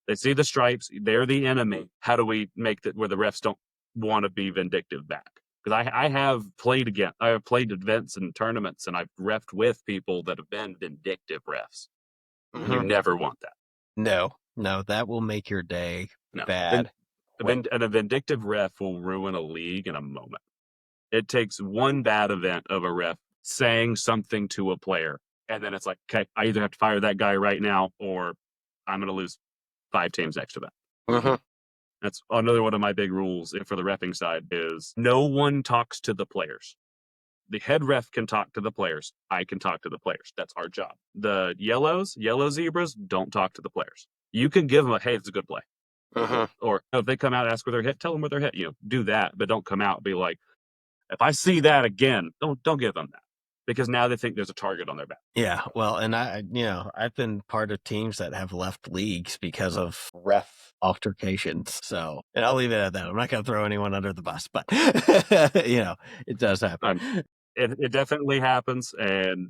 They see the stripes. They're the enemy. How do we make that where the refs don't want to be vindictive back? Because I have played events and tournaments, and I've reffed with people that have been vindictive refs. Mm-hmm. You never want that. No, that will make your day bad. And a vindictive ref will ruin a league in a moment. It takes one bad event of a ref saying something to a player, and then it's like, okay, I either have to fire that guy right now, or I'm going to lose 5 teams next to that. Mm-hmm. That's another one of my big rules for the reffing side is no one talks to the players. The head ref can talk to the players. I can talk to the players. That's our job. The yellow zebras, don't talk to the players. You can give them hey, it's a good play. Mm-hmm. Or if they come out and ask where they're hit, tell them where they're hit. Do that, but don't come out and be like, if I see that again, don't give them that. Because now they think there's a target on their back. Yeah, well, and I've been part of teams that have left leagues because of ref altercations. So, and I'll leave it at that. I'm not going to throw anyone under the bus, but it does happen. It definitely happens, and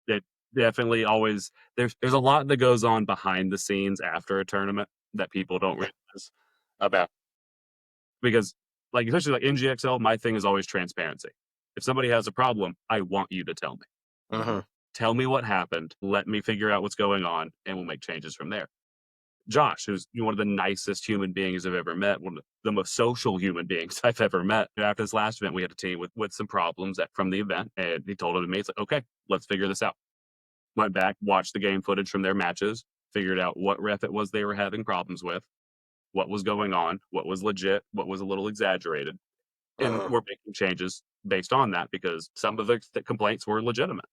it definitely always there's a lot that goes on behind the scenes after a tournament that people don't realize about. Because, like, especially like NGXL, my thing is always transparency. If somebody has a problem, I want you to tell me. Mm-hmm. Tell me what happened. Let me figure out what's going on, and we'll make changes from there. Josh, who's one of the nicest human beings I've ever met, one of the most social human beings I've ever met. After this last event, we had a team with some problems from the event, and he told it to me, it's like, okay, let's figure this out. Went back, watched the game footage from their matches, figured out what ref it was they were having problems with, what was going on, what was legit, what was a little exaggerated. And we're making changes based on that because some of the complaints were legitimate.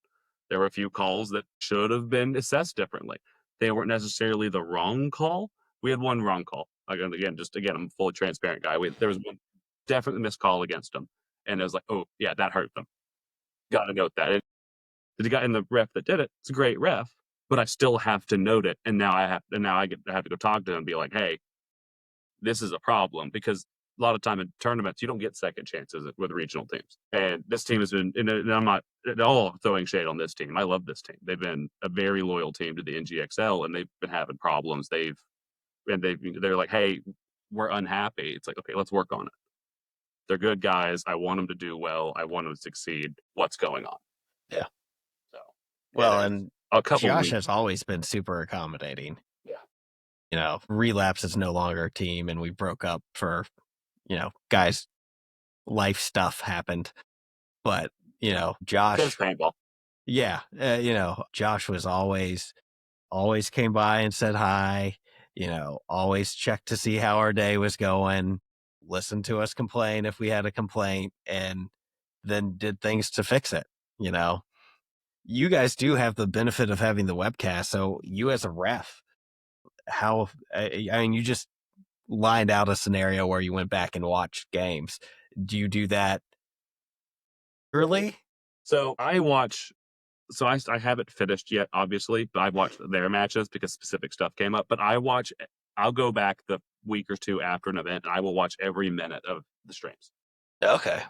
There were a few calls that should have been assessed differently. They weren't necessarily the wrong call. We had one wrong call. Again, I'm a fully transparent guy. There was one definitely missed call against them. And it was like, oh, yeah, that hurt them. Got to note that. The guy in the ref that did it, it's a great ref, but I still have to note it. And now I have to go talk to him and be like, hey, this is a problem, because a lot of time in tournaments, you don't get second chances with regional teams. And this team has been, and I'm not at all throwing shade on this team. I love this team. They've been a very loyal team to the NGXL, and they've been having problems. They're like, hey, we're unhappy. It's like, okay, let's work on it. They're good guys. I want them to do well. I want them to succeed. What's going on? Yeah. So, well, and Josh has always been super accommodating. Yeah. Relapse is no longer a team, and we broke up for, guys, life stuff happened. But, Josh, It's paintball. yeah, Josh was always came by and said hi, always checked to see how our day was going, listened to us complain if we had a complaint, and then did things to fix it. You guys do have the benefit of having the webcast. So you as a ref, you just lined out a scenario where you went back and watched games. Do you do that early? So I haven't finished yet, obviously, but I've watched their matches because specific stuff came up. But I'll go back the week or two after an event, and I will watch every minute of the streams. Okay.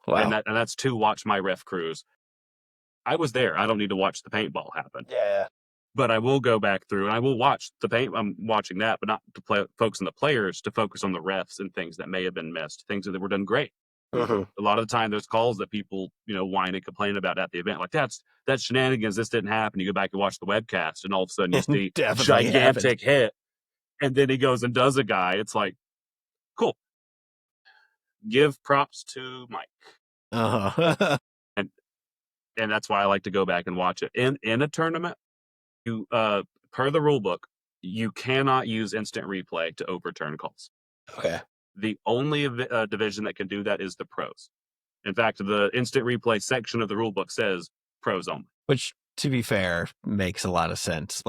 Wow. And that's to watch my ref crews. I was there. I don't need to watch the paintball happen. Yeah. But I will go back through and I will watch the paint. I'm watching that, but not to focus on the players, to focus on the refs and things that may have been missed, things that were done great. Mm-hmm. A lot of the time there's calls that people, whine and complain about at the event. Like that's shenanigans. This didn't happen. You go back and watch the webcast and all of a sudden you see a gigantic hit. And then he goes and does a guy. It's like, cool. Give props to Mike. Uh-huh. And that's why I like to go back and watch it. In a tournament, you per the rule book, you cannot use instant replay to overturn calls. Okay. The only division that can do that is the pros. In fact, the instant replay section of the rule book says pros only. Which, to be fair, makes a lot of sense.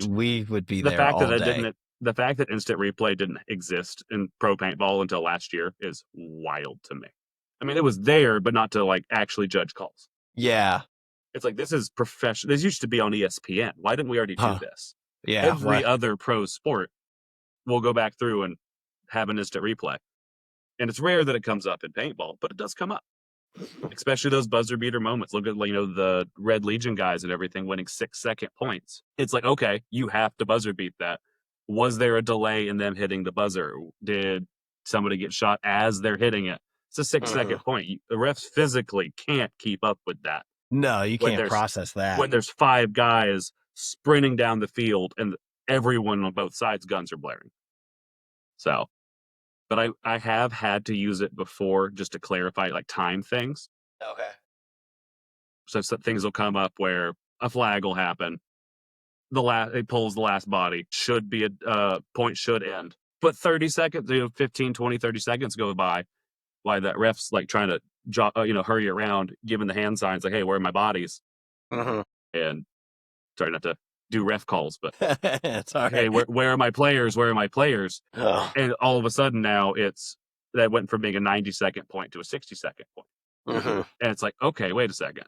We would be there all day. The fact that instant replay didn't exist in pro paintball until last year is wild to me. I mean, it was there, but not to actually judge calls. Yeah. It's like, this is professional. This used to be on ESPN. Why didn't we already do this? Yeah. Every other pro sport will go back through and have an instant replay. And it's rare that it comes up in paintball, but it does come up. Especially those buzzer beater moments. Look at, the Red Legion guys and everything winning 6-second points. It's like, okay, you have to buzzer beat that. Was there a delay in them hitting the buzzer? Did somebody get shot as they're hitting it? It's a 6-second point. The refs physically can't keep up with that. No, you can't process that. When there's 5 guys sprinting down the field and everyone on both sides' guns are blaring. So, but I have had to use it before just to clarify time things. Okay. So things will come up where a flag will happen. It pulls the last body. Should be a point should end. But 30 seconds, 15, 20, 30 seconds go by. Why that ref's trying to hurry around, giving the hand signs hey, where are my bodies? Mm-hmm. And sorry not to do ref calls, but it's all right. Hey, where are my players? Where are my players? Oh. And all of a sudden now that went from being a 90-second point to a 60-second point. Mm-hmm. And it's like, okay, wait a second.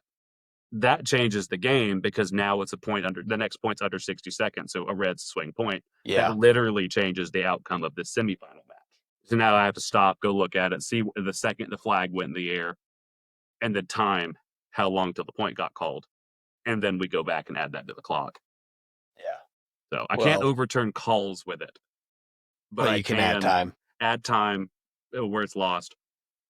That changes the game because now it's the next point's under 60 seconds. So a red swing point. Yeah. That literally changes the outcome of this semifinal match. So now I have to stop, go look at it, see the second the flag went in the air, and then time how long till the point got called. And then we go back and add that to the clock. Yeah. So I can't overturn calls with it. But you can add time where it's lost,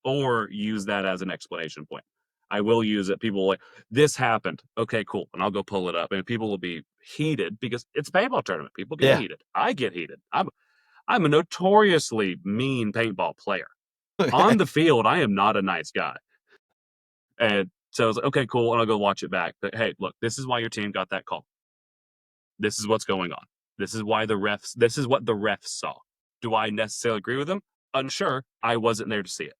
or use that as an explanation point. I will use it. People this happened. Okay, cool. And I'll go pull it up. And people will be heated because it's a paintball tournament. People get heated. I get heated. I'm a notoriously mean paintball player. On the field, I am not a nice guy. And so I was like, okay, cool. And I'll go watch it back. But hey, look, this is why your team got that call. This is what's going on. This is what the refs saw. Do I necessarily agree with them? Unsure. I wasn't there to see it.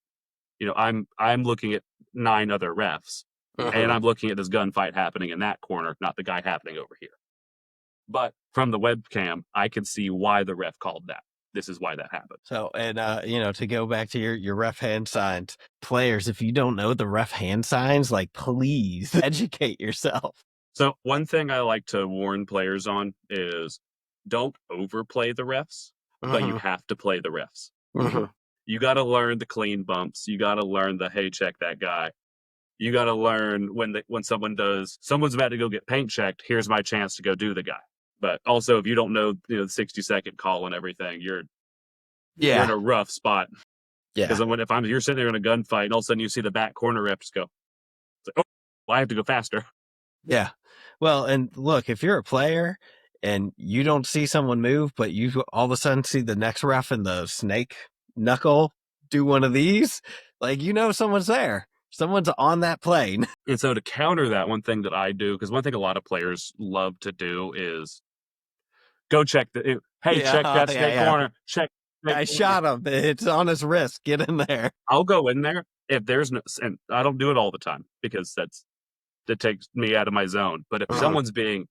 I'm looking at 9 other refs, and I'm looking at this gunfight happening in that corner, not the guy happening over here. But from the webcam, I can see why the ref called that. This is why that happened. So, and, to go back to your ref hand signs, players, if you don't know the ref hand signs, please educate yourself. So one thing I like to warn players on is don't overplay the refs, but you have to play the refs. You got to learn the clean bumps. You got to learn the, hey, check that guy. You got to learn when someone's about to go get paint checked, here's my chance to go do the guy. But also, if you don't know, the 60-second call and everything, you're in a rough spot. Yeah. Because you're sitting there in a gunfight, and all of a sudden you see the back corner ref just go, I have to go faster. Yeah. Well, and look, if you're a player and you don't see someone move, but you all of a sudden see the next ref in the snake knuckle do one of these, someone's there. Someone's on that plane. And so to counter that, one thing that I do, because one thing a lot of players love to do is go check check that snake corner. Check. I shot him. It's on his wrist. Get in there. I'll go in there if there's no, and I don't do it all the time because that takes me out of my zone. But if someone's being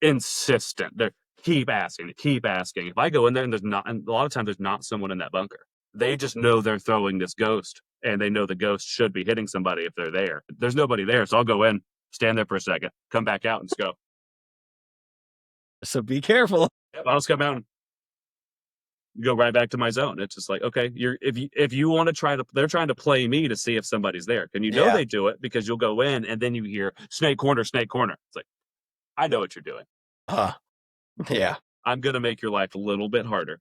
insistent, they keep asking. If I go in there and a lot of times there's not someone in that bunker. They just know they're throwing this ghost, and they know the ghost should be hitting somebody if they're there. There's nobody there, so I'll go in, stand there for a second, come back out, and just go. So be careful. I'll just come out and go right back to my zone. It's just like, okay, if you want to they're trying to play me to see if somebody's there. And they do it because you'll go in and then you hear snake corner. It's like, I know what you're doing. Yeah. I'm going to make your life a little bit harder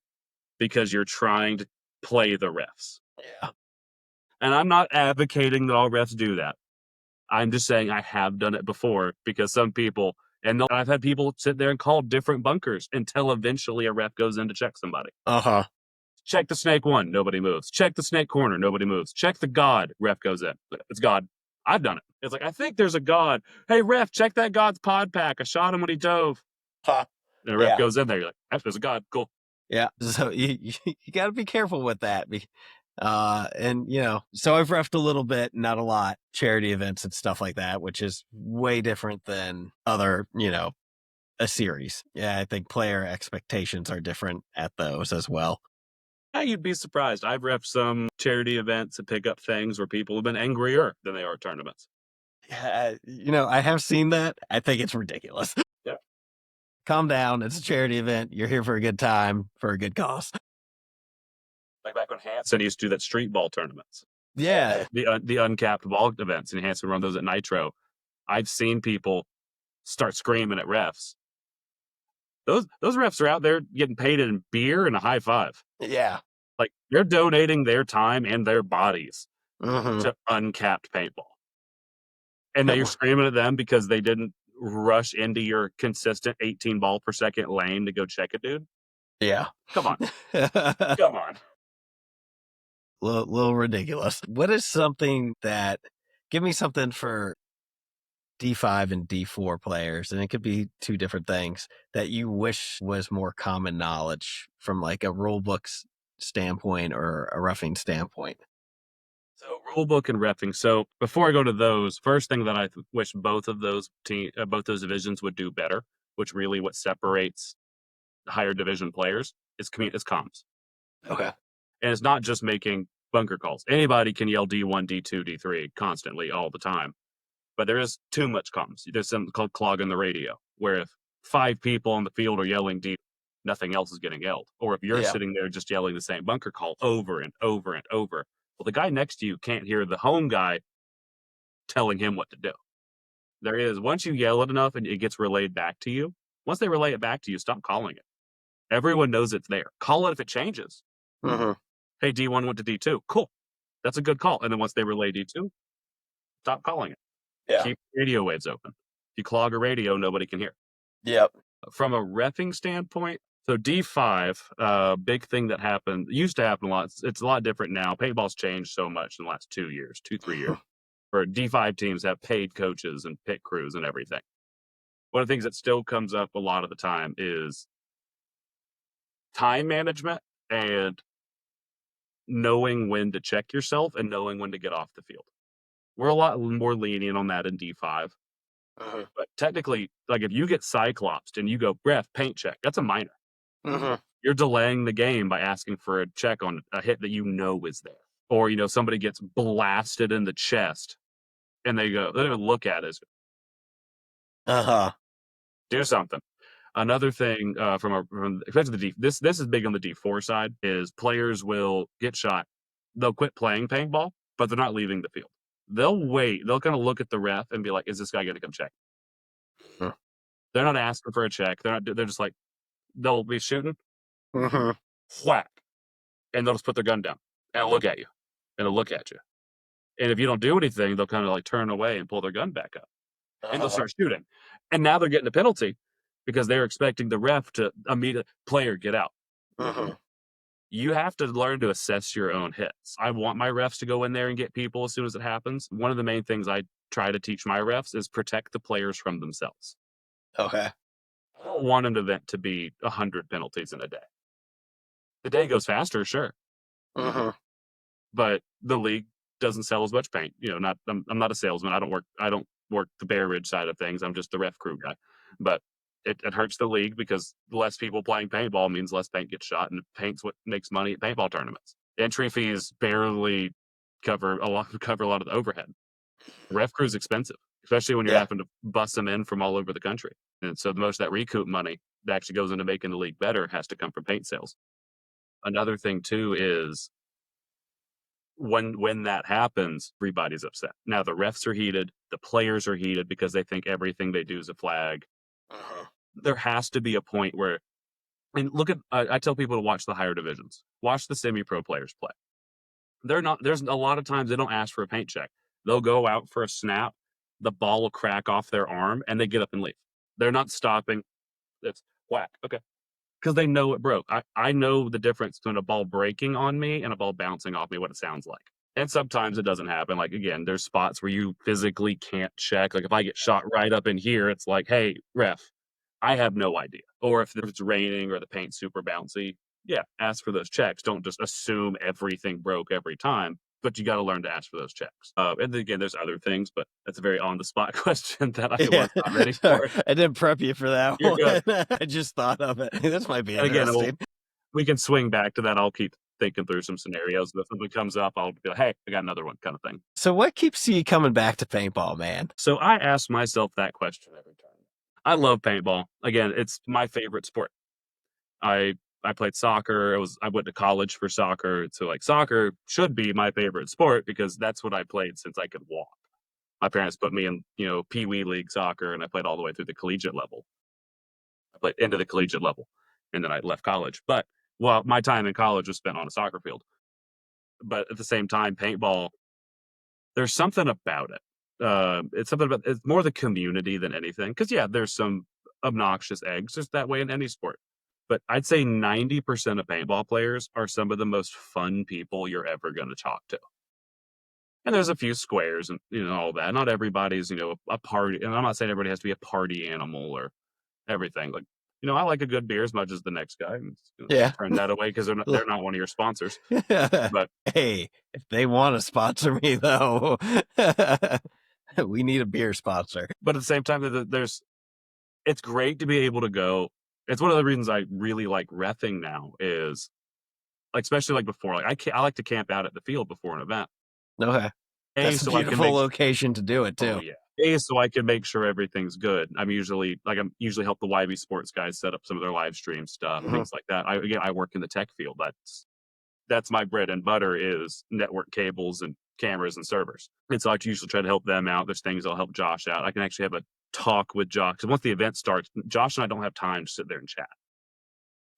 because you're trying to play the refs. Yeah. And I'm not advocating that all refs do that. I'm just saying I have done it before because some people, and I've had people sit there and call different bunkers until eventually a ref goes in to check somebody. Check the snake one, nobody moves. Check the snake corner, nobody moves. Check the god, ref goes in. It's God. I've done it. It's like, I think there's a god. Hey, ref, check that god's pod pack. I shot him when he dove. And the ref goes in there. You're like, there's a god. Cool. Yeah. So you got to be careful with that. And so I've refed a little bit, not a lot, charity events and stuff like that, which is way different than other, a series. Yeah. I think player expectations are different at those as well. Yeah, you'd be surprised. I've refed some charity events and pick up things where people have been angrier than they are at tournaments. Yeah. I have seen that. I think it's ridiculous. Yeah. Calm down. It's a charity event. You're here for a good time, for a good cause. Like back when Hanson used to do that street ball tournaments. Yeah. The uncapped ball events, and Hanson run those at Nitro. I've seen people start screaming at refs. Those refs are out there getting paid in beer and a high five. Yeah. Like they're donating their time and their bodies to uncapped paintball. And now you're screaming at them because they didn't rush into your consistent 18 ball per second lane to go check a dude. Yeah. Come on. Come on. Little ridiculous. What is something give me something for D5 and D4 players, and it could be two different things that you wish was more common knowledge from like a rule book standpoint or a roughing standpoint. So rule book and reffing. So before I go to those, first thing that I wish both of those both those divisions would do better, which really what separates higher division players is comms. Okay. And it's not just making bunker calls. Anybody can yell D1, D2, D3 constantly all the time. But there is too much comms. There's something called clogging the radio, where if 5 people on the field are yelling D, nothing else is getting yelled. Or if you're sitting there just yelling the same bunker call over and over and over, well, the guy next to you can't hear the home guy telling him what to do. There is, once you yell it enough and it gets relayed back to you, once they relay it back to you, stop calling it. Everyone knows it's there. Call it if it changes. Hey, D1 went to D2. Cool. That's a good call. And then once they relay D2, stop calling it. Yeah. Keep radio waves open. If you clog a radio, nobody can hear. Yep. From a reffing standpoint, so D5, big thing that used to happen a lot. It's a lot different now. Paintball's changed so much in the last 3 years. Where D5 teams have paid coaches and pit crews and everything. One of the things that still comes up a lot of the time is time management and knowing when to check yourself and knowing when to get off the field. We're a lot more lenient on that in D5. But technically, like if you get cyclopsed and you go, ref, paint check, that's a minor. You're delaying the game by asking for a check on a hit that you know is there. Or, somebody gets blasted in the chest and they don't even look at it. Do something. Another thing especially this is big on the D4 side, is players will get shot. They'll quit playing paintball, but they're not leaving the field. They'll wait. They'll kind of look at the ref and be like, is this guy going to come check? They're not asking for a check. They're just like, they'll be shooting, whack. And they'll just put their gun down and look at you. And they'll look at you. And if you don't do anything, they'll kind of like turn away and pull their gun back up. And they'll start shooting. And now they're getting a penalty because they're expecting the ref to immediately, player, get out. you have to learn to assess your own hits. I want my refs to go in there and get people as soon as it happens. One of the main things I try to teach my refs is protect the players from themselves. Okay. I don't want an event to be 100 penalties in a day. The day goes faster, sure. Mm-hmm. But the league doesn't sell as much paint. I'm not a salesman. I don't work the Bear Ridge side of things. I'm just the ref crew guy. But it hurts the league because less people playing paintball means less paint gets shot, and paint's what makes money at paintball tournaments. Entry fees barely cover a lot of the overhead. Ref crew's expensive, especially when you're having to bust them in from all over the country. And so the most of that recoup money that actually goes into making the league better has to come from paint sales. Another thing too is when that happens, everybody's upset. Now the refs are heated, the players are heated because they think everything they do is a flag. There has to be a point where, and look at, I tell people to watch the higher divisions, watch the semi-pro players play. There's a lot of times they don't ask for a paint check. They'll go out for a snap, the ball will crack off their arm, and they get up and leave. They're not stopping. It's whack. Okay. Because they know it broke. I know the difference between a ball breaking on me and a ball bouncing off me, what it sounds like. And sometimes it doesn't happen. Like, again, there's spots where you physically can't check. Like, if I get shot right up in here, it's like, hey, ref, I have no idea. Or if it's raining or the paint's super bouncy, yeah, ask for those checks. Don't just assume everything broke every time. But you got to learn to ask for those checks. And again, there's other things, but that's a very on-the-spot question that I was not ready for. I didn't prep you for that You're one. good. I just thought of it. This might be And again, interesting. we can swing back to that. I'll keep thinking through some scenarios. If something comes up, I'll be like, hey, I got another one kind of thing. So what keeps you coming back to paintball, man? So I ask myself that question every time. I love paintball. Again, it's my favorite sport. I played soccer. I went to college for soccer. So like soccer should be my favorite sport because that's what I played since I could walk. My parents put me in, Pee Wee League soccer, and I played all the way through the collegiate level. I played into the collegiate level, and then I left college. But my time in college was spent on a soccer field. But at the same time, paintball, there's something about it. It's more the community than anything. Because there's some obnoxious eggs, just that way in any sport. But I'd say 90% of paintball players are some of the most fun people you're ever going to talk to. And there's a few squares and, all that. Not everybody's, a party. And I'm not saying everybody has to be a party animal or everything. Like, I like a good beer as much as the next guy. And, turn that away because they're not one of your sponsors. But hey, if they want to sponsor me, though, we need a beer sponsor. But at the same time, it's great to be able to go. It's one of the reasons I really like reffing now is, like, especially like before, like I like to camp out at the field before an event. Okay. That's a beautiful location to do it too. Oh, yeah. So I can make sure everything's good. I'm usually help the YB Sports guys set up some of their live stream stuff, things like that. I work in the tech field. That's my bread and butter is network cables and cameras and servers. And so I usually try to help them out. There's things I'll help Josh out. I can actually have a talk with Josh. Because once the event starts, Josh and I don't have time to sit there and chat.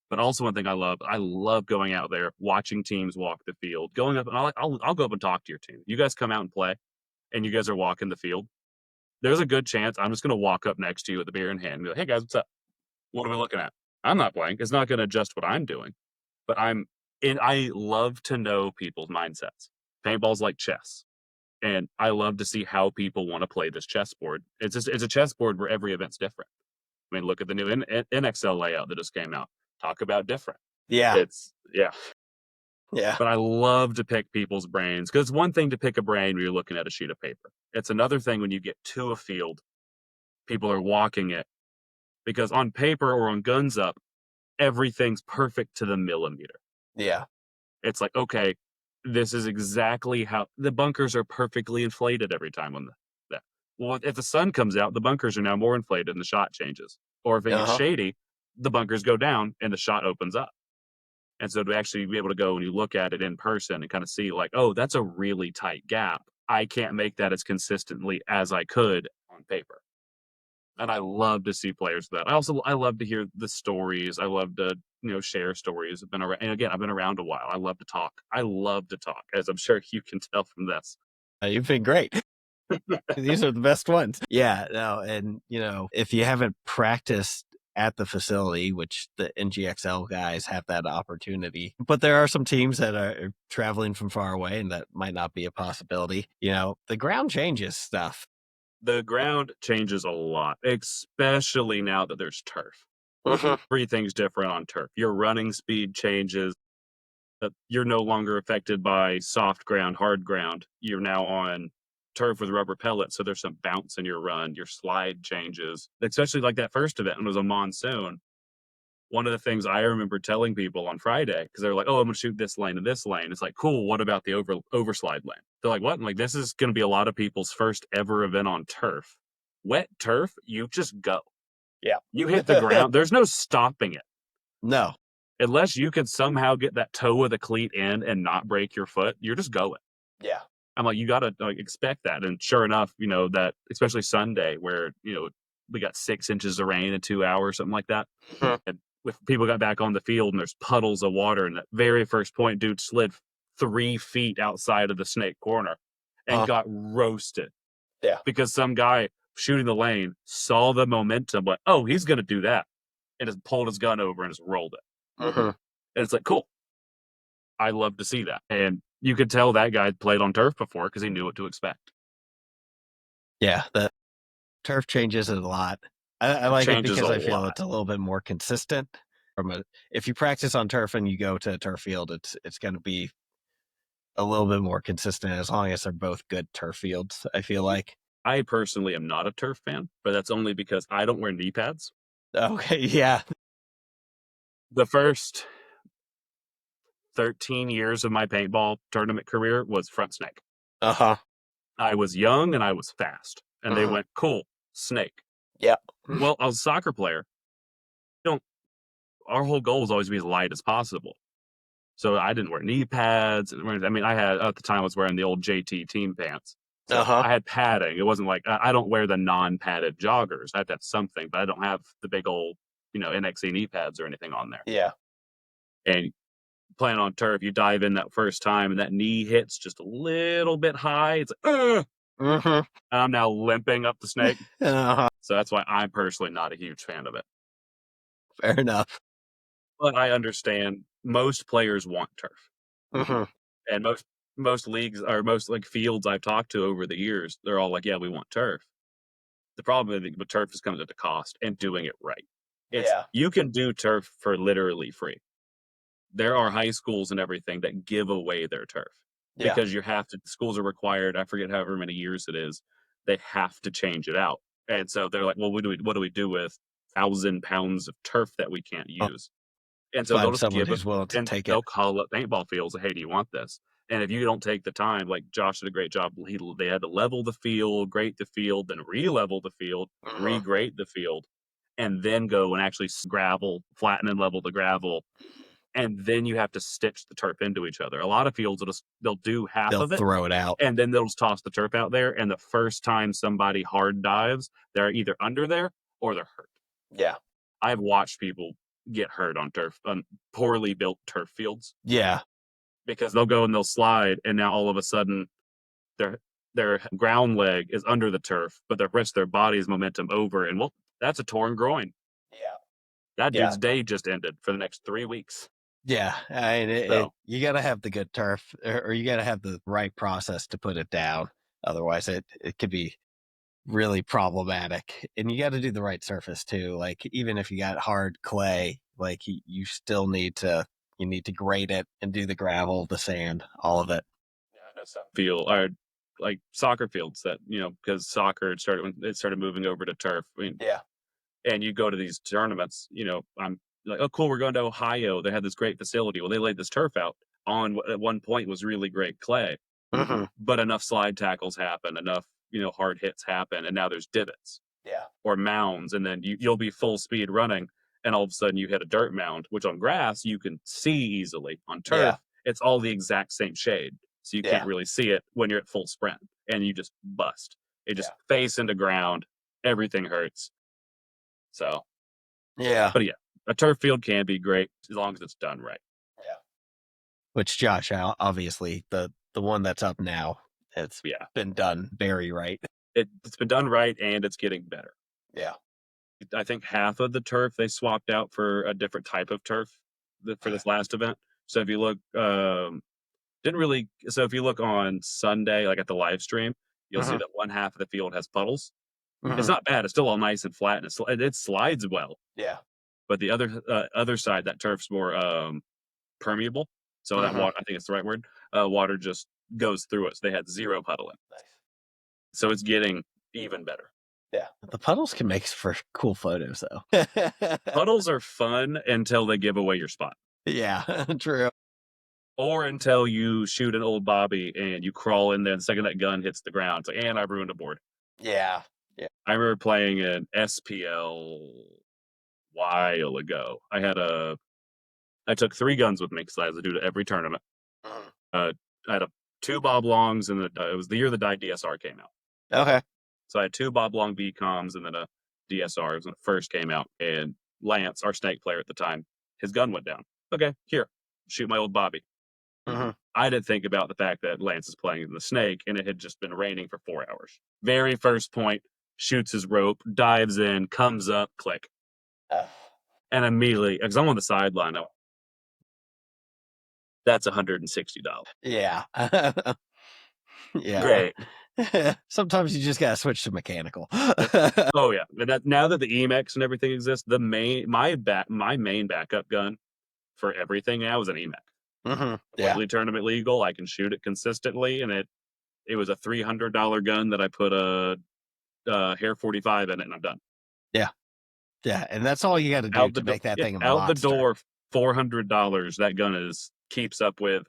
But also one thing I love going out there, watching teams walk the field, going up, and I'll go up and talk to your team. You guys come out and play, and you guys are walking the field. There's a good chance I'm just going to walk up next to you with a beer in hand and be like, hey guys, what's up? What are we looking at? I'm not playing. It's not going to adjust what I'm doing. But I love to know people's mindsets. Paintball's like chess. And I love to see how people want to play this chessboard. It's a chessboard where every event's different. I mean, look at the new NXL layout that just came out. Talk about different. Yeah. Yeah. But I love to pick people's brains because it's one thing to pick a brain when you're looking at a sheet of paper. It's another thing when you get to a field, people are walking it because on paper or on Guns Up, everything's perfect to the millimeter. Yeah. It's like, okay, this is exactly how the bunkers are perfectly inflated every time on that. Well, if the sun comes out, the bunkers are now more inflated and the shot changes. Or if it gets shady, the bunkers go down and the shot opens up. And so to actually be able to go and you look at it in person and kind of see like, oh, that's a really tight gap. I can't make that as consistently as I could on paper. And I love to see players do that. I love to hear the stories. I love to, share stories. I've been around, and again, I've been around a while. I love to talk. As I'm sure you can tell from this. You've been great. These are the best ones. Yeah. No. And, if you haven't practiced at the facility, which the NGXL guys have that opportunity. But there are some teams that are traveling from far away, and that might not be a possibility. The ground changes stuff. The ground changes a lot, especially now that there's turf. Mhm. Everything's different on turf. Your running speed changes. You're no longer affected by soft ground, hard ground. You're now on turf with rubber pellets, so there's some bounce in your run. Your slide changes, especially like that first event when it was a monsoon. One of the things I remember telling people on Friday, because they're like, "Oh, I'm gonna shoot this lane and this lane." It's like, cool. What about the overslide lane? They're like, "What?" I'm like, this is going to be a lot of people's first ever event on turf. Wet turf, you just go. Yeah. You hit the ground. There's no stopping it. No. Unless you can somehow get that toe of the cleat in and not break your foot, you're just going. Yeah. I'm like, you got to expect that. And sure enough, that especially Sunday where, we got 6 inches of rain in 2 hours, something like that. Mhm. And with people got back on the field and there's puddles of water. And that very first point, dude slid 3 feet outside of the snake corner and got roasted. Yeah. Because some guy shooting the lane saw the momentum, went, oh, he's going to do that. And just pulled his gun over and just rolled it. Mhm. And it's like, cool. I love to see that. And you could tell that guy played on turf before because he knew what to expect. Yeah, the turf changes a lot. I like it Changes because a I feel lot. it's a little bit more consistent. If you practice on turf and you go to a turf field, it's going to be a little bit more consistent as long as they're both good turf fields, I feel like. I personally am not a turf fan, but that's only because I don't wear knee pads. Okay, yeah. The first 13 years of my paintball tournament career was front snake. Uh-huh. I was young and I was fast. And they went, cool, snake. Yeah. Well, I was a soccer player. Our whole goal was always to be as light as possible. So I didn't wear knee pads. I mean, I had, at the time, I was wearing the old JT team pants. So I had padding. It wasn't like, I don't wear the non-padded joggers. I have to have something, but I don't have the big old, NXE knee pads or anything on there. Yeah. And playing on turf, you dive in that first time and that knee hits just a little bit high. It's like, and I'm now limping up the snake. Uh-huh. So that's why I'm personally not a huge fan of it. Fair enough. But I understand most players want turf. And most leagues or most fields I've talked to over the years, they're all like, yeah, we want turf. The problem with turf is comes at the cost and doing it right. You can do turf for literally free. There are high schools and everything that give away their turf because schools are required. I forget however many years it is. They have to change it out. And so they're like, well, what do we do with 1,000 pounds of turf that we can't use? And so they'll just someone give who's it, willing to and take they'll it. call up paintball fields. Hey, do you want this? And if you don't take the time, like Josh did a great job, they had to level the field, grate the field, then re-level the field, regrade the field, and then go and actually gravel, flatten and level the gravel. And then you have to stitch the turf into each other. A lot of fields, they'll do half They'll of it, throw it out. and then they'll just toss the turf out there. And the first time somebody hard dives, they're either under there or they're hurt. Yeah. I've watched people get hurt on poorly built turf fields. Yeah. Because they'll go and they'll slide, and now all of a sudden their ground leg is under the turf, but the rest of their body is momentum over, and that's a torn groin. Yeah. That dude's day just ended for the next 3 weeks. Yeah. I mean, you got to have the good turf, or you got to have the right process to put it down. Otherwise, it could be really problematic. And you got to do the right surface too. Like, even if you got hard clay, like you still need to grade it and do the gravel, the sand, all of it. Yeah, I know some field or like soccer fields that, because soccer when it started moving over to turf. I mean, and you go to these tournaments, I'm like, oh, cool, we're going to Ohio. They had this great facility. Well, they laid this turf out on what at one point was really great clay, but enough slide tackles happen, enough, hard hits happen, and now there's divots. Or mounds, and then you'll be full speed running, and all of a sudden you hit a dirt mound, which on grass you can see easily. On turf, it's all the exact same shade, so you can't really see it when you're at full sprint, and you just bust. It just face into ground, everything hurts. So, but a turf field can be great as long as it's done right. Which, Josh, obviously the one that's up now, it's been done very right. It's been done right, and it's getting better. I think half of the turf they swapped out for a different type of turf for this last event. So if you look, if you look on Sunday, like at the live stream, you'll see that one half of the field has puddles. It's not bad. It's still all nice and flat, and it slides well. Yeah. But the other side, that turf's more permeable. So that water, I think it's the right word. Water just goes through it. So they had zero puddling. Nice. So it's getting even better. Yeah. The puddles can make for cool photos, though. Puddles are fun until they give away your spot. Yeah, true. Or until you shoot an old Bobby and you crawl in there, and the second that gun hits the ground, it's like, and I've ruined a board. Yeah. Yeah. I remember playing an SPL while ago. I took 3 guns with me because I had to do it every tournament. I had 2 Bob Longs, and it was the year the DSR came out. Okay. So I had 2 Bob Long BComs and then a DSR when it first came out. And Lance, our snake player at the time, his gun went down. Okay, here, shoot my old Bobby. I didn't think about the fact that Lance is playing in the snake, and it had just been raining for 4 hours. Very first point, shoots his rope, dives in, comes up, click. And immediately, because I'm on the sideline, that's $160. Yeah. Yeah. Great. Sometimes you just gotta switch to mechanical. Oh yeah. And now that the EMEX and everything exists, my main backup gun for everything now is an EMEX. Completely tournament legal. I can shoot it consistently, and it was a $300 gun that I put a hair 45 in it, and I'm done. Yeah. Yeah, and that's all you got to do to make that thing a monster. Out the door, $400. That gun keeps up with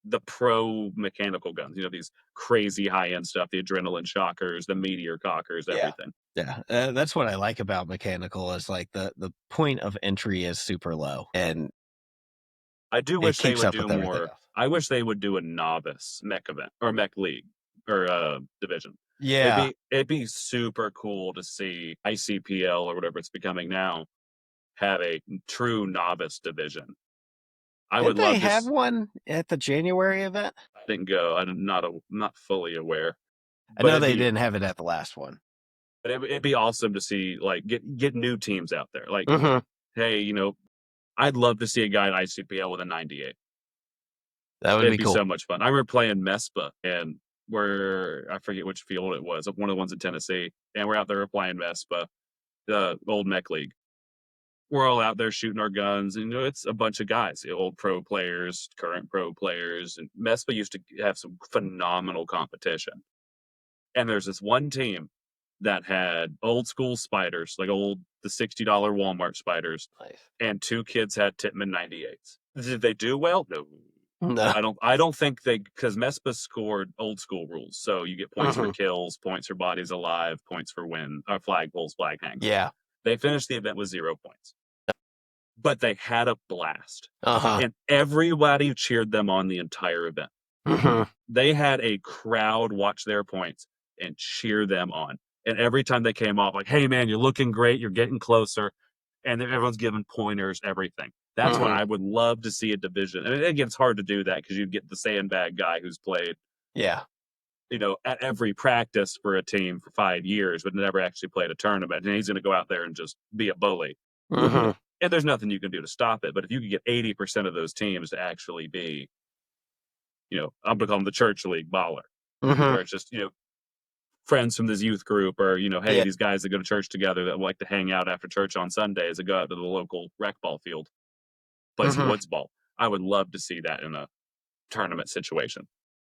the pro mechanical guns. You know, these crazy high end stuff, the adrenaline shockers, the meteor cockers, everything. Yeah, that's what I like about mechanical is like the point of entry is super low, and I do wish they would do more. I wish they would do a novice mech event or mech league or division. Yeah, it'd be super cool to see ICPL or whatever it's becoming now have a true novice division. I would love to have one at the January event. I didn't go. I'm not fully aware. I know they didn't have it at the last one. But it'd be awesome to see, like, get new teams out there. Like, hey, you know, I'd love to see a guy at ICPL with a 98. That would It'd be cool. so much fun. I remember playing MESPA, and I forget which field it was, one of the ones in Tennessee, and we're out there playing MESPA, the old mech league. We're all out there shooting our guns, and you know, it's a bunch of guys, old pro players, current pro players, and MESPA used to have some phenomenal competition. And there's this one team that had old school spiders, like the $60 Walmart spiders, and 2 kids had Tippmann 98s. Did they do well? No. I don't think because MESPA scored old school rules, so you get points for kills, points for bodies alive, points for flag pulls, flag hangs. Yeah. They finished the event with 0 points. But they had a blast. And everybody cheered them on the entire event. They had a crowd watch their points and cheer them on. And every time they came off, like, hey, man, you're looking great. You're getting closer. And then everyone's giving pointers, everything. That's what I would love to see a division. And again, it's hard to do that because you get the sandbag guy who's played, you know, at every practice for a team for 5 years, but never actually played a tournament. And he's going to go out there and just be a bully. And there's nothing you can do to stop it. But if you could get 80% of those teams to actually be, you know, I'm going to call them the church league baller, where it's just, you know, friends from this youth group, or, you know, hey, these guys that go to church together that like to hang out after church on Sundays and go out to the local rec ball field, play some woods ball. I would love to see that in a tournament situation.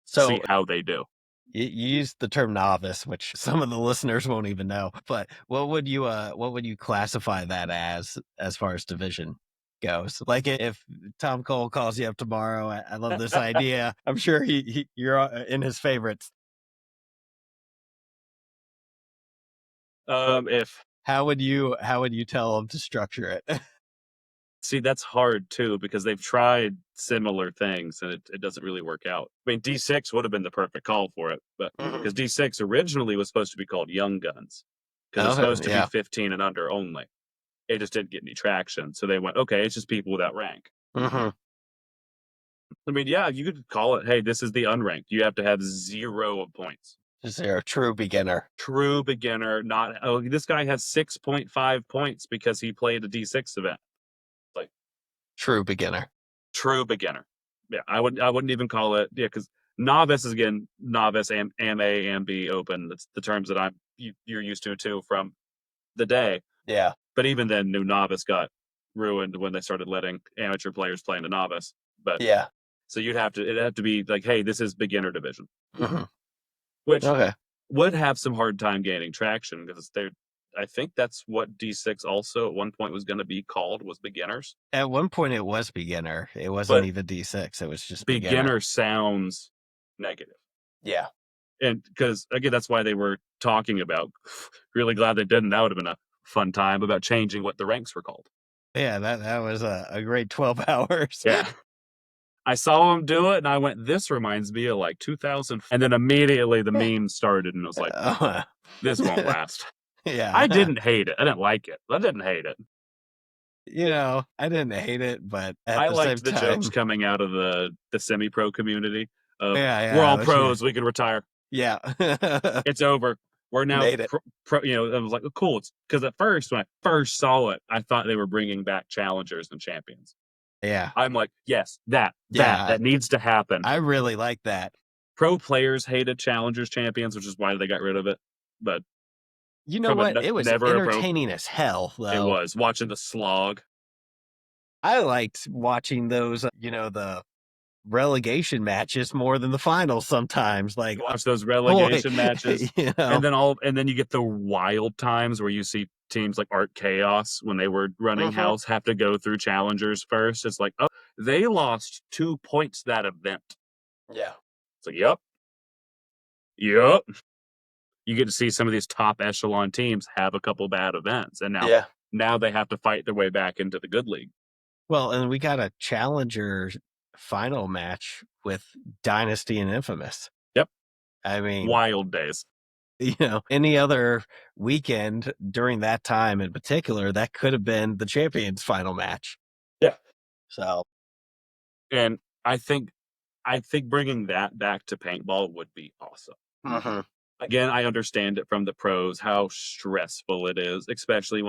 So see how they do. You used the term novice, which some of the listeners won't even know. But what would you classify that as far as division goes? Like if Tom Cole calls you up tomorrow, I love this idea. I'm sure you're in his favorites. How would you tell him to structure it? See, that's hard too, because they've tried similar things and it doesn't really work out. I mean, D6 would have been the perfect call for it, but because D6 originally was supposed to be called Young Guns, because it's supposed to be 15 and under only. It just didn't get any traction, so they went, okay, it's just people without rank. I mean, yeah, you could call it, hey, this is the unranked. You have to have 0 points. Is there a true beginner? True beginner. Not, oh, this guy has 6.5 points because he played a D6 event. Like, True beginner. true beginner. Yeah, I wouldn't even call it, yeah, because novice is, again, novice, AM A, AM B, open. That's the terms that you're used to too from the day. Yeah. But even then, new novice got ruined when they started letting amateur players play in the novice. But Yeah. so it'd have to be like, hey, this is beginner division, Mm-hmm. which Okay. would have some hard time gaining traction because I think that's what D6 also at one point was going to be called, was beginners. At one point, it was beginner. It wasn't But even D6. It was just beginner beginner. sounds negative. Yeah. And because, again, that's why they were talking about, really glad they didn't. That would have been a fun time about changing what the ranks were called. Yeah, that was a great 12 hours. Yeah. I saw him do it, and I went, this reminds me of like 2000. And then immediately the meme started, and I was like, this won't last. Yeah. I didn't hate it. I didn't like it. I didn't hate it. I didn't hate it, but at I the liked same the time, jokes coming out of the semi-pro community of, yeah, we're all that's pros, we can retire. yeah. It's over. We're now Made it. pro. I was like, oh, cool. It's because at first, when I first saw it, I thought they were bringing back challengers and champions. Yeah. I'm like, yes, that needs to happen. I really like that. Pro players hated challengers, champions, which is why they got rid of it. But You know what? It was never entertaining as hell, though. It was watching the slog. I liked watching those, the relegation matches more than the finals sometimes. Like, Watch those relegation matches, you know? and then you get the wild times where you see teams like Art Chaos, when they were running house, have to go through challengers first. It's like, oh, they lost 2 points that event. Yeah. It's like, yep. You get to see some of these top echelon teams have a couple bad events, and now they have to fight their way back into the good league. Well, and we got a challenger final match with Dynasty and Infamous. Yep. I mean, wild days. Any other weekend during that time in particular, that could have been the champions final match. Yeah. So, and I think bringing that back to paintball would be awesome. Again, I understand it from the pros, how stressful it is, especially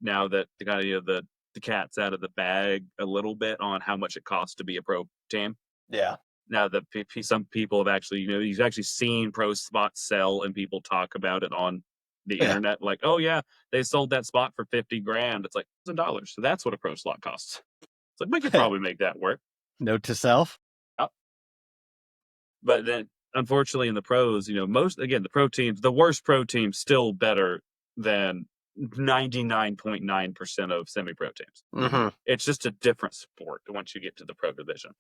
now that the cat's out of the bag a little bit on how much it costs to be a pro team. Yeah. Now that some people have actually, you've actually seen pro spots sell, and people talk about it on the internet, like, oh yeah, they sold that spot for $50,000. It's like $1,000. So that's what a pro slot costs. It's like, we could probably make that work. Note to self. But then, unfortunately, in the pros, the pro teams, the worst pro teams, still better than 99.9% of semi-pro teams. It's just a different sport once you get to the pro division.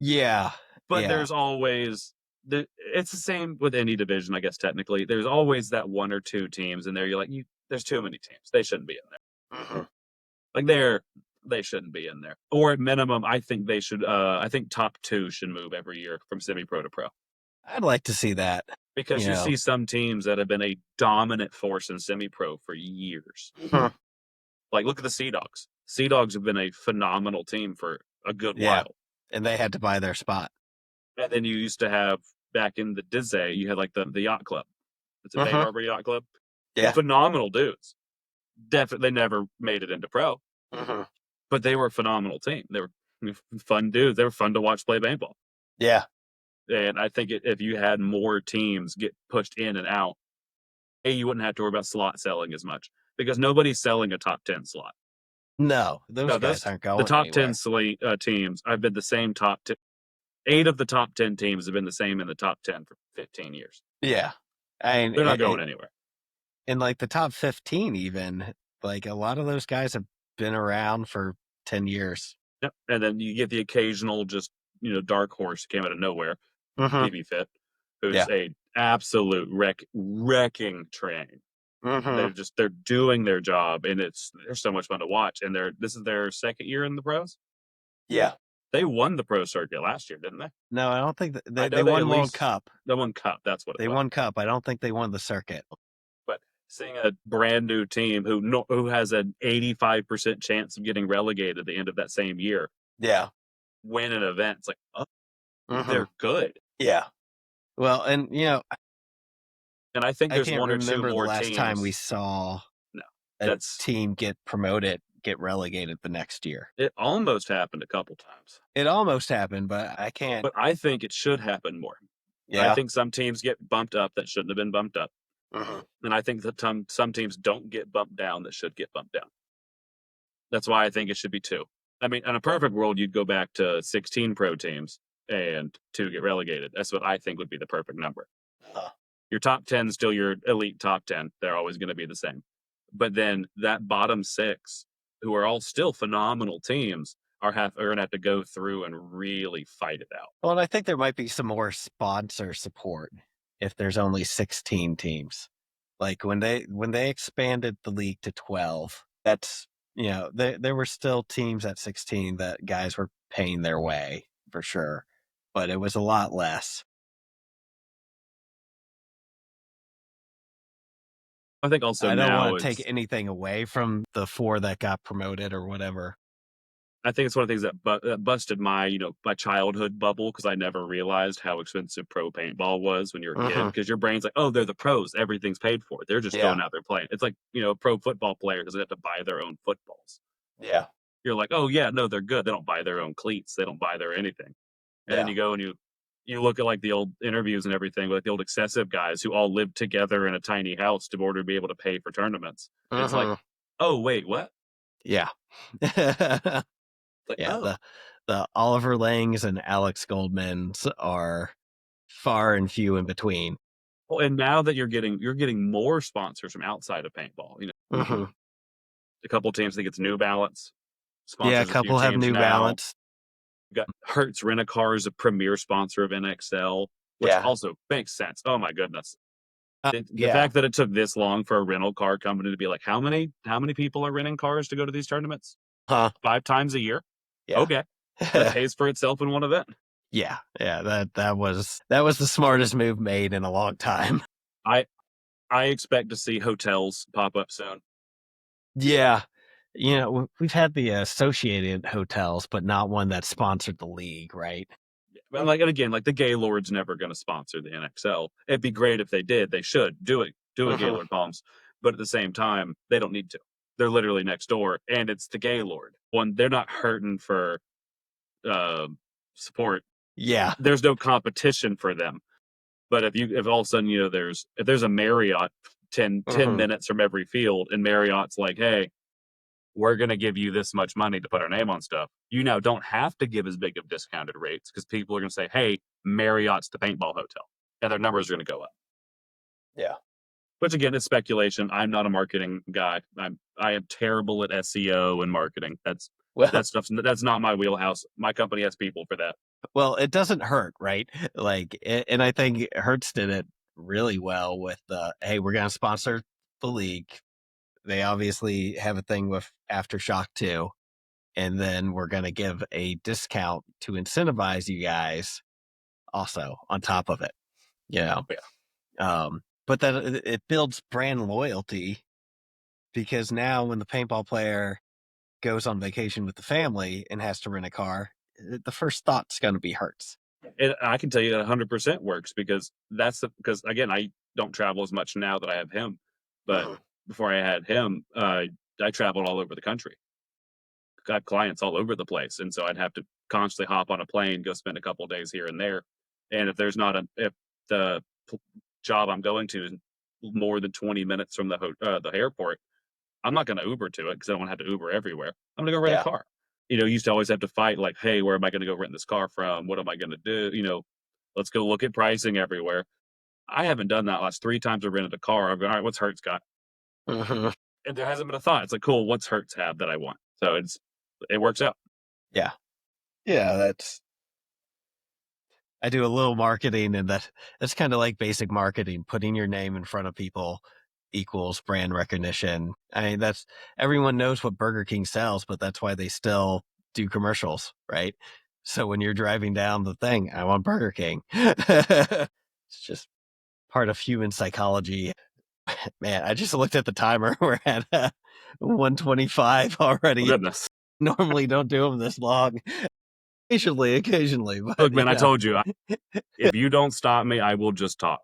Yeah. But there's always, it's the same with any division, I guess, technically. There's always that one or two teams in there. You're like, there's too many teams. They shouldn't be in there. Like, they shouldn't be in there. Or at minimum, I think they should, I think top 2 should move every year from semi-pro to pro. I'd like to see that. Because you see some teams that have been a dominant force in semi-pro for years. Like, look at the Sea Dogs. Sea Dogs have been a phenomenal team for a good while. And they had to buy their spot. And then you used to have, back in the Dizzy, you had like the Yacht Club. It's a Bay Harbor Yacht Club. Yeah. Phenomenal dudes. Definitely, they never made it into pro. But they were a phenomenal team. They were fun dudes. They were fun to watch play paintball. Yeah. And I think if you had more teams get pushed in and out, you wouldn't have to worry about slot selling as much, because nobody's selling a top 10 slot. No, those guys aren't going The top anywhere. 10 teams, I've been the same top 10. 8 of the top 10 teams have been the same in the top 10 for 15 years. Yeah. They're not going anywhere. And like the top 15, even, like, a lot of those guys have been around for 10 years. Yep. And then you get the occasional just, dark horse came out of nowhere. PB Fit, who's a absolute wrecking train. They're doing their job, and they're so much fun to watch. And this is their second year in the pros. Yeah. They won the pro circuit last year, didn't they? No, I don't think they won World Cup. They won Cup. That's what they won Cup. I don't think they won the circuit. But seeing a brand new team who has an 85% chance of getting relegated at the end of that same year, win an event, it's like, they're good. Yeah. Well, and And I think I there's can't one or two remember the more last teams. time we saw No, a team get promoted, get relegated the next year. It almost happened a couple times. It almost happened, but I can't. But I think it should happen more. Yeah. I think some teams get bumped up that shouldn't have been bumped up. And I think that some teams don't get bumped down that should get bumped down. That's why I think it should be 2. I mean, in a perfect world, you'd go back to 16 pro teams and 2 get relegated. That's what I think would be the perfect number. Your top 10 is still your elite top 10. They're always going to be the same. But then that bottom 6, who are all still phenomenal teams, are going to have to go through and really fight it out. Well, and I think there might be some more sponsor support if there's only 16 teams. Like when they expanded the league to 12, that's, there were still teams at 16 that guys were paying their way for sure, but it was a lot less. I think also I don't now want to take anything away from the 4 that got promoted or whatever. I think it's one of the things that busted my childhood bubble, because I never realized how expensive pro paintball was when you're a kid, because your brain's like, oh, they're the pros. Everything's paid for. They're just going out there playing. It's like, a pro football player doesn't have to buy their own footballs. Yeah. You're like, oh, yeah, no, they're good. They don't buy their own cleats. They don't buy their anything. And then you go and you look at like the old interviews and everything with the old excessive guys who all lived together in a tiny house in order to be able to pay for tournaments. It's like, oh, wait, what? Yeah. Like, yeah, the Oliver Langs and Alex Goldmans are far and few in between. Well, and now that you're getting more sponsors from outside of paintball, a couple teams think it's New Balance. Yeah, a couple have New Balance. You got Hertz Rent-A-Car is a premier sponsor of NXL, which also makes sense. Oh my goodness. The fact that it took this long for a rental car company to be like, how many people are renting cars to go to these tournaments? 5 times a year? Yeah. Okay. That pays for itself in one event. Yeah. That was the smartest move made in a long time. I expect to see hotels pop up soon. Yeah. We've had the associated hotels, but not one that sponsored the league, right? But again, the Gaylord's never going to sponsor the NXL. It'd be great if they did. They should do it. Do a Gaylord Palms. But at the same time, they don't need to. They're literally next door, and it's the Gaylord. They're not hurting for support. Yeah. There's no competition for them. But if all of a sudden, if there's a Marriott 10 minutes from every field, and Marriott's like, hey, we're going to give you this much money to put our name on stuff. You now don't have to give as big of discounted rates, because people are going to say, hey, Marriott's the paintball hotel, and their numbers are going to go up. Yeah. Which again, is speculation. I'm not a marketing guy. I am terrible at SEO and marketing. That's not my wheelhouse. My company has people for that. Well, it doesn't hurt, right? And I think Hertz did it really well with hey, we're going to sponsor the league. They obviously have a thing with Aftershock too. And then we're going to give a discount to incentivize you guys also on top of it. But that it builds brand loyalty, because now when the paintball player goes on vacation with the family and has to rent a car, the first thought's going to be Hertz. And I can tell you that 100% works, because because again, I don't travel as much now that I have him, but before I had him, I traveled all over the country. I have clients all over the place, and so I'd have to constantly hop on a plane, go spend a couple of days here and there. And if the job I'm going to is more than 20 minutes from the airport, I'm not going to Uber to it, because I don't want to have to Uber everywhere. I'm going to go rent a car. You used to always have to fight, like, hey, where am I going to go rent this car from? What am I going to do? Let's go look at pricing everywhere. I haven't done that. Last 3 times I rented a car, I've gone, all right, what's Hertz got? And there hasn't been a thought. It's like, cool, what's Hertz have that I want? So it works out. Yeah. Yeah, I do a little marketing, and that's kind of like basic marketing. Putting your name in front of people equals brand recognition. I mean, everyone knows what Burger King sells, but that's why they still do commercials, right? So when you're driving down the thing, I want Burger King. It's just part of human psychology. Man, I just looked at the timer. We're at 125 already. Oh, goodness. Normally don't do them this long. Occasionally. But, look, man, I told you, if you don't stop me, I will just talk.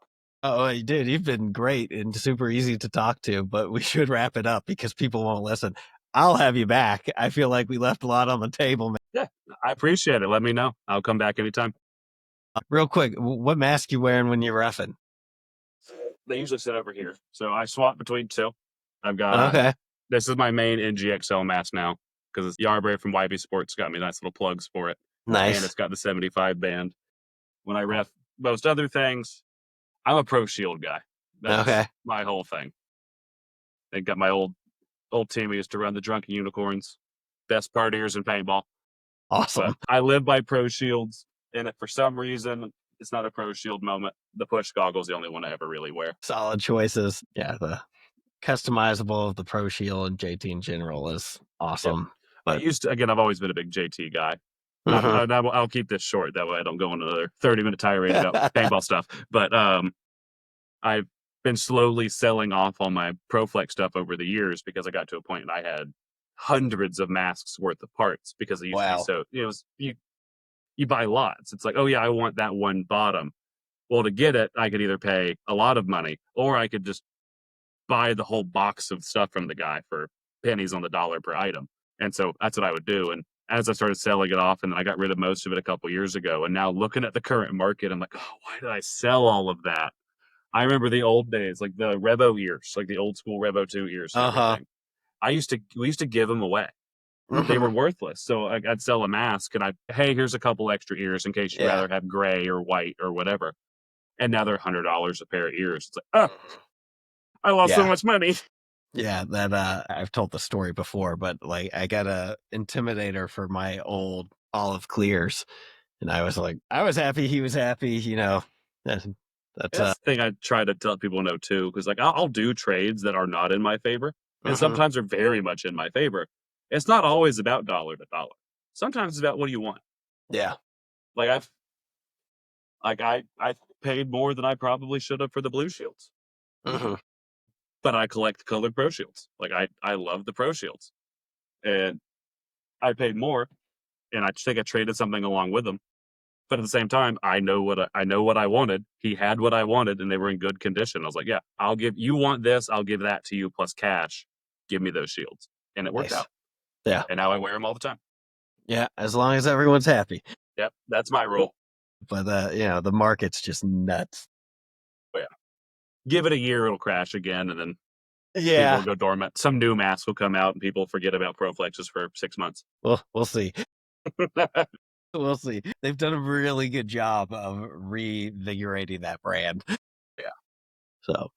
Oh, dude, you've been great and super easy to talk to, but we should wrap it up because people won't listen. I'll have you back. I feel like we left a lot on the table, man. Yeah, I appreciate it. Let me know. I'll come back anytime. Real quick, what mask you wearing when you're roughing? They usually sit over here. So I swap between two. I've got, Okay, this is my main NGXL mask now because it's Yarberry from YB Sports got me nice little plugs for it. And nice. it's got the 75 band. When I ref most other things, I'm a Pro Shield guy. That's Okay, my whole thing. I got my old team. We used to run the Drunken Unicorns, best partiers in paintball. awesome. But I live by Pro Shields, and if for some reason it's not a Pro Shield moment, the push goggle's the only one I ever really wear. Solid choices. Yeah, the customizable of the Pro Shield and JT in general is awesome. Yep. But I've always been a big JT guy. Mhm. I'll keep this short. That way I don't go on another 30-minute tirade about paintball stuff. But I've been slowly selling off all my ProFlex stuff over the years because I got to a point and I had hundreds of masks worth of parts because it used to be Wow. so, you buy lots. It's like, oh yeah, I want that one bottom. Well, to get it, I could either pay a lot of money or I could just buy the whole box of stuff from the guy for pennies on the dollar per item. And so that's what I would do. And as I started selling it off, and then I got rid of most of it a couple years ago, and now looking at the current market, I'm like, oh, why did I sell all of that? I remember the old days, like the Revo ears, like the old school Revo 2 ears and everything. We used to give them away. They were worthless. So I'd sell a mask and hey, here's a couple extra ears in case you'd rather have gray or white or whatever. And now they're $100 a pair of ears. It's like, oh, I lost so much money. Yeah, that I've told the story before, but like I got a intimidator for my old olive clears, and I was happy, he was happy, That's That's the thing I try to tell people know too, because like I'll do trades that are not in my favor, and sometimes are very much in my favor. It's not always about dollar to dollar. Sometimes it's about what do you want. yeah. Like I paid more than I probably should have for the blue shields, but I collect colored Pro Shields. Like I love the Pro Shields, and I paid more, and I think I traded something along with them. But at the same time, I know what I wanted. He had what I wanted, and they were in good condition. I was like, yeah, I'll give you want this. I'll give that to you plus cash. Give me those shields, and it worked Nice. out. Yeah. And now I wear them all the time. Yeah, as long as everyone's happy. Yep, that's my rule. But the market's just nuts. But yeah, give it a year, it'll crash again, and then people Yeah. will go dormant. Some new mask will come out, and people forget about ProFlexes for 6 months. Well, we'll see. We'll see. They've done a really good job of reinvigorating that brand. Yeah. So,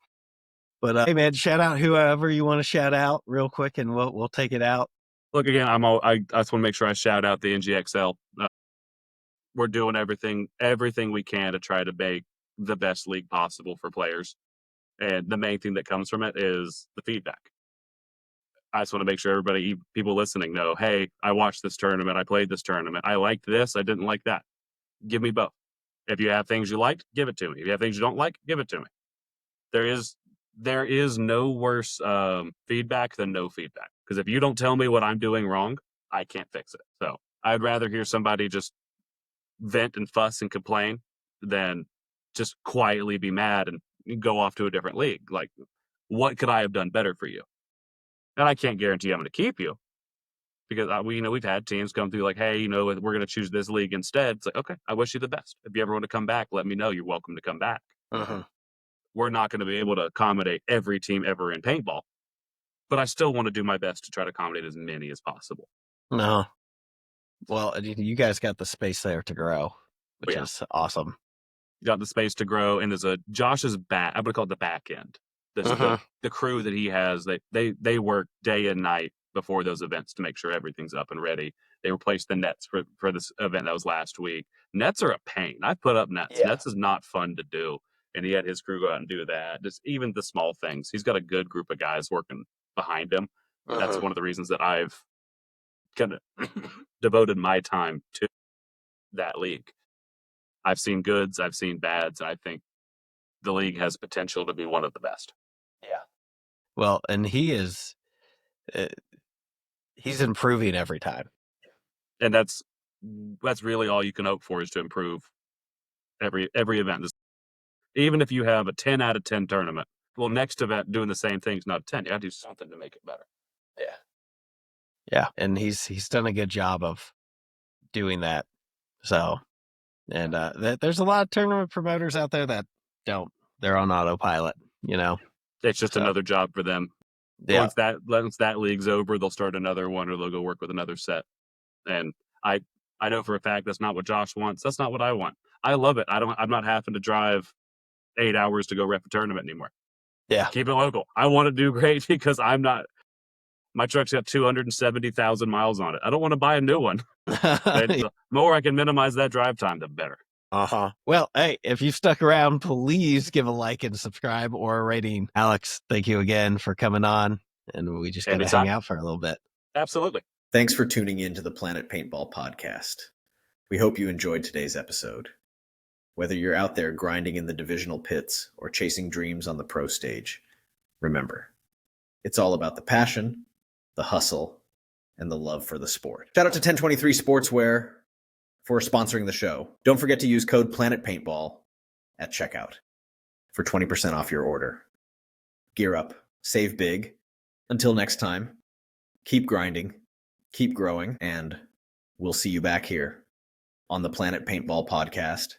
but hey, man, shout out whoever you want to shout out real quick, and we'll take it out. Look, again, I just want to make sure I shout out the NGXL. We're doing everything we can to try to make the best league possible for players. And the main thing that comes from it is the feedback. I just want to make sure people listening know, hey, I watched this tournament. I played this tournament. I liked this. I didn't like that. Give me both. If you have things you liked, give it to me. If you have things you don't like, give it to me. There is no worse feedback than no feedback. Because if you don't tell me what I'm doing wrong, I can't fix it. So I'd rather hear somebody just vent and fuss and complain than just quietly be mad and go off to a different league. Like, what could I have done better for you? And I can't guarantee I'm going to keep you because we've had teams come through like, hey, we're going to choose this league instead. It's like, okay, I wish you the best. If you ever want to come back, let me know. You're welcome to come back. We're not going to be able to accommodate every team ever in paintball, but I still want to do my best to try to accommodate as many as possible. No. Well, you guys got the space there to grow, which is awesome. You got the space to grow, and there's Josh's back. I'm going to call it the back end. The crew that he has, they work day and night before those events to make sure everything's up and ready. They replaced the nets for this event that was last week. Nets are a pain. I've put up nets. Yeah. Nets is not fun to do. And he had his crew go out and do that. Just even the small things. He's got a good group of guys working behind him. That's one of the reasons that I've kind of devoted my time to that league. I've seen goods, I've seen bads, and I think the league has potential to be one of the best. Yeah. Well, and he's improving every time. And that's really all you can hope for is to improve every event. Even if you have a 10 out of 10 tournament, well, next event doing the same thing's not a 10. You got to do something to make it better. Yeah. Yeah. And he's done a good job of doing that. So, and there's a lot of tournament promoters out there that don't. They're on autopilot, It's just another job for them. Yeah. Once that league's over, they'll start another one, or they'll go work with another set. And I know for a fact that's not what Josh wants. That's not what I want. I love it. I'm not having to drive 8 hours to go rep a tournament anymore. Yeah. Keep it local. I want to do great because my truck's got 270,000 miles on it. I don't want to buy a new one. The more I can minimize that drive time, the better. Well, hey, if you've stuck around, please give a like and subscribe or a rating. Alex, thank you again for coming on. And we just got to hang out for a little bit. Absolutely. Thanks for tuning in to the Planet Paintball podcast. We hope you enjoyed today's episode. Whether you're out there grinding in the divisional pits or chasing dreams on the pro stage, remember, it's all about the passion, the hustle, and the love for the sport. Shout out to 1023 Sportswear for sponsoring the show. Don't forget to use code Planet Paintball at checkout for 20% off your order. Gear up, save big. Until next time, keep grinding, keep growing, and we'll see you back here on the Planet Paintball podcast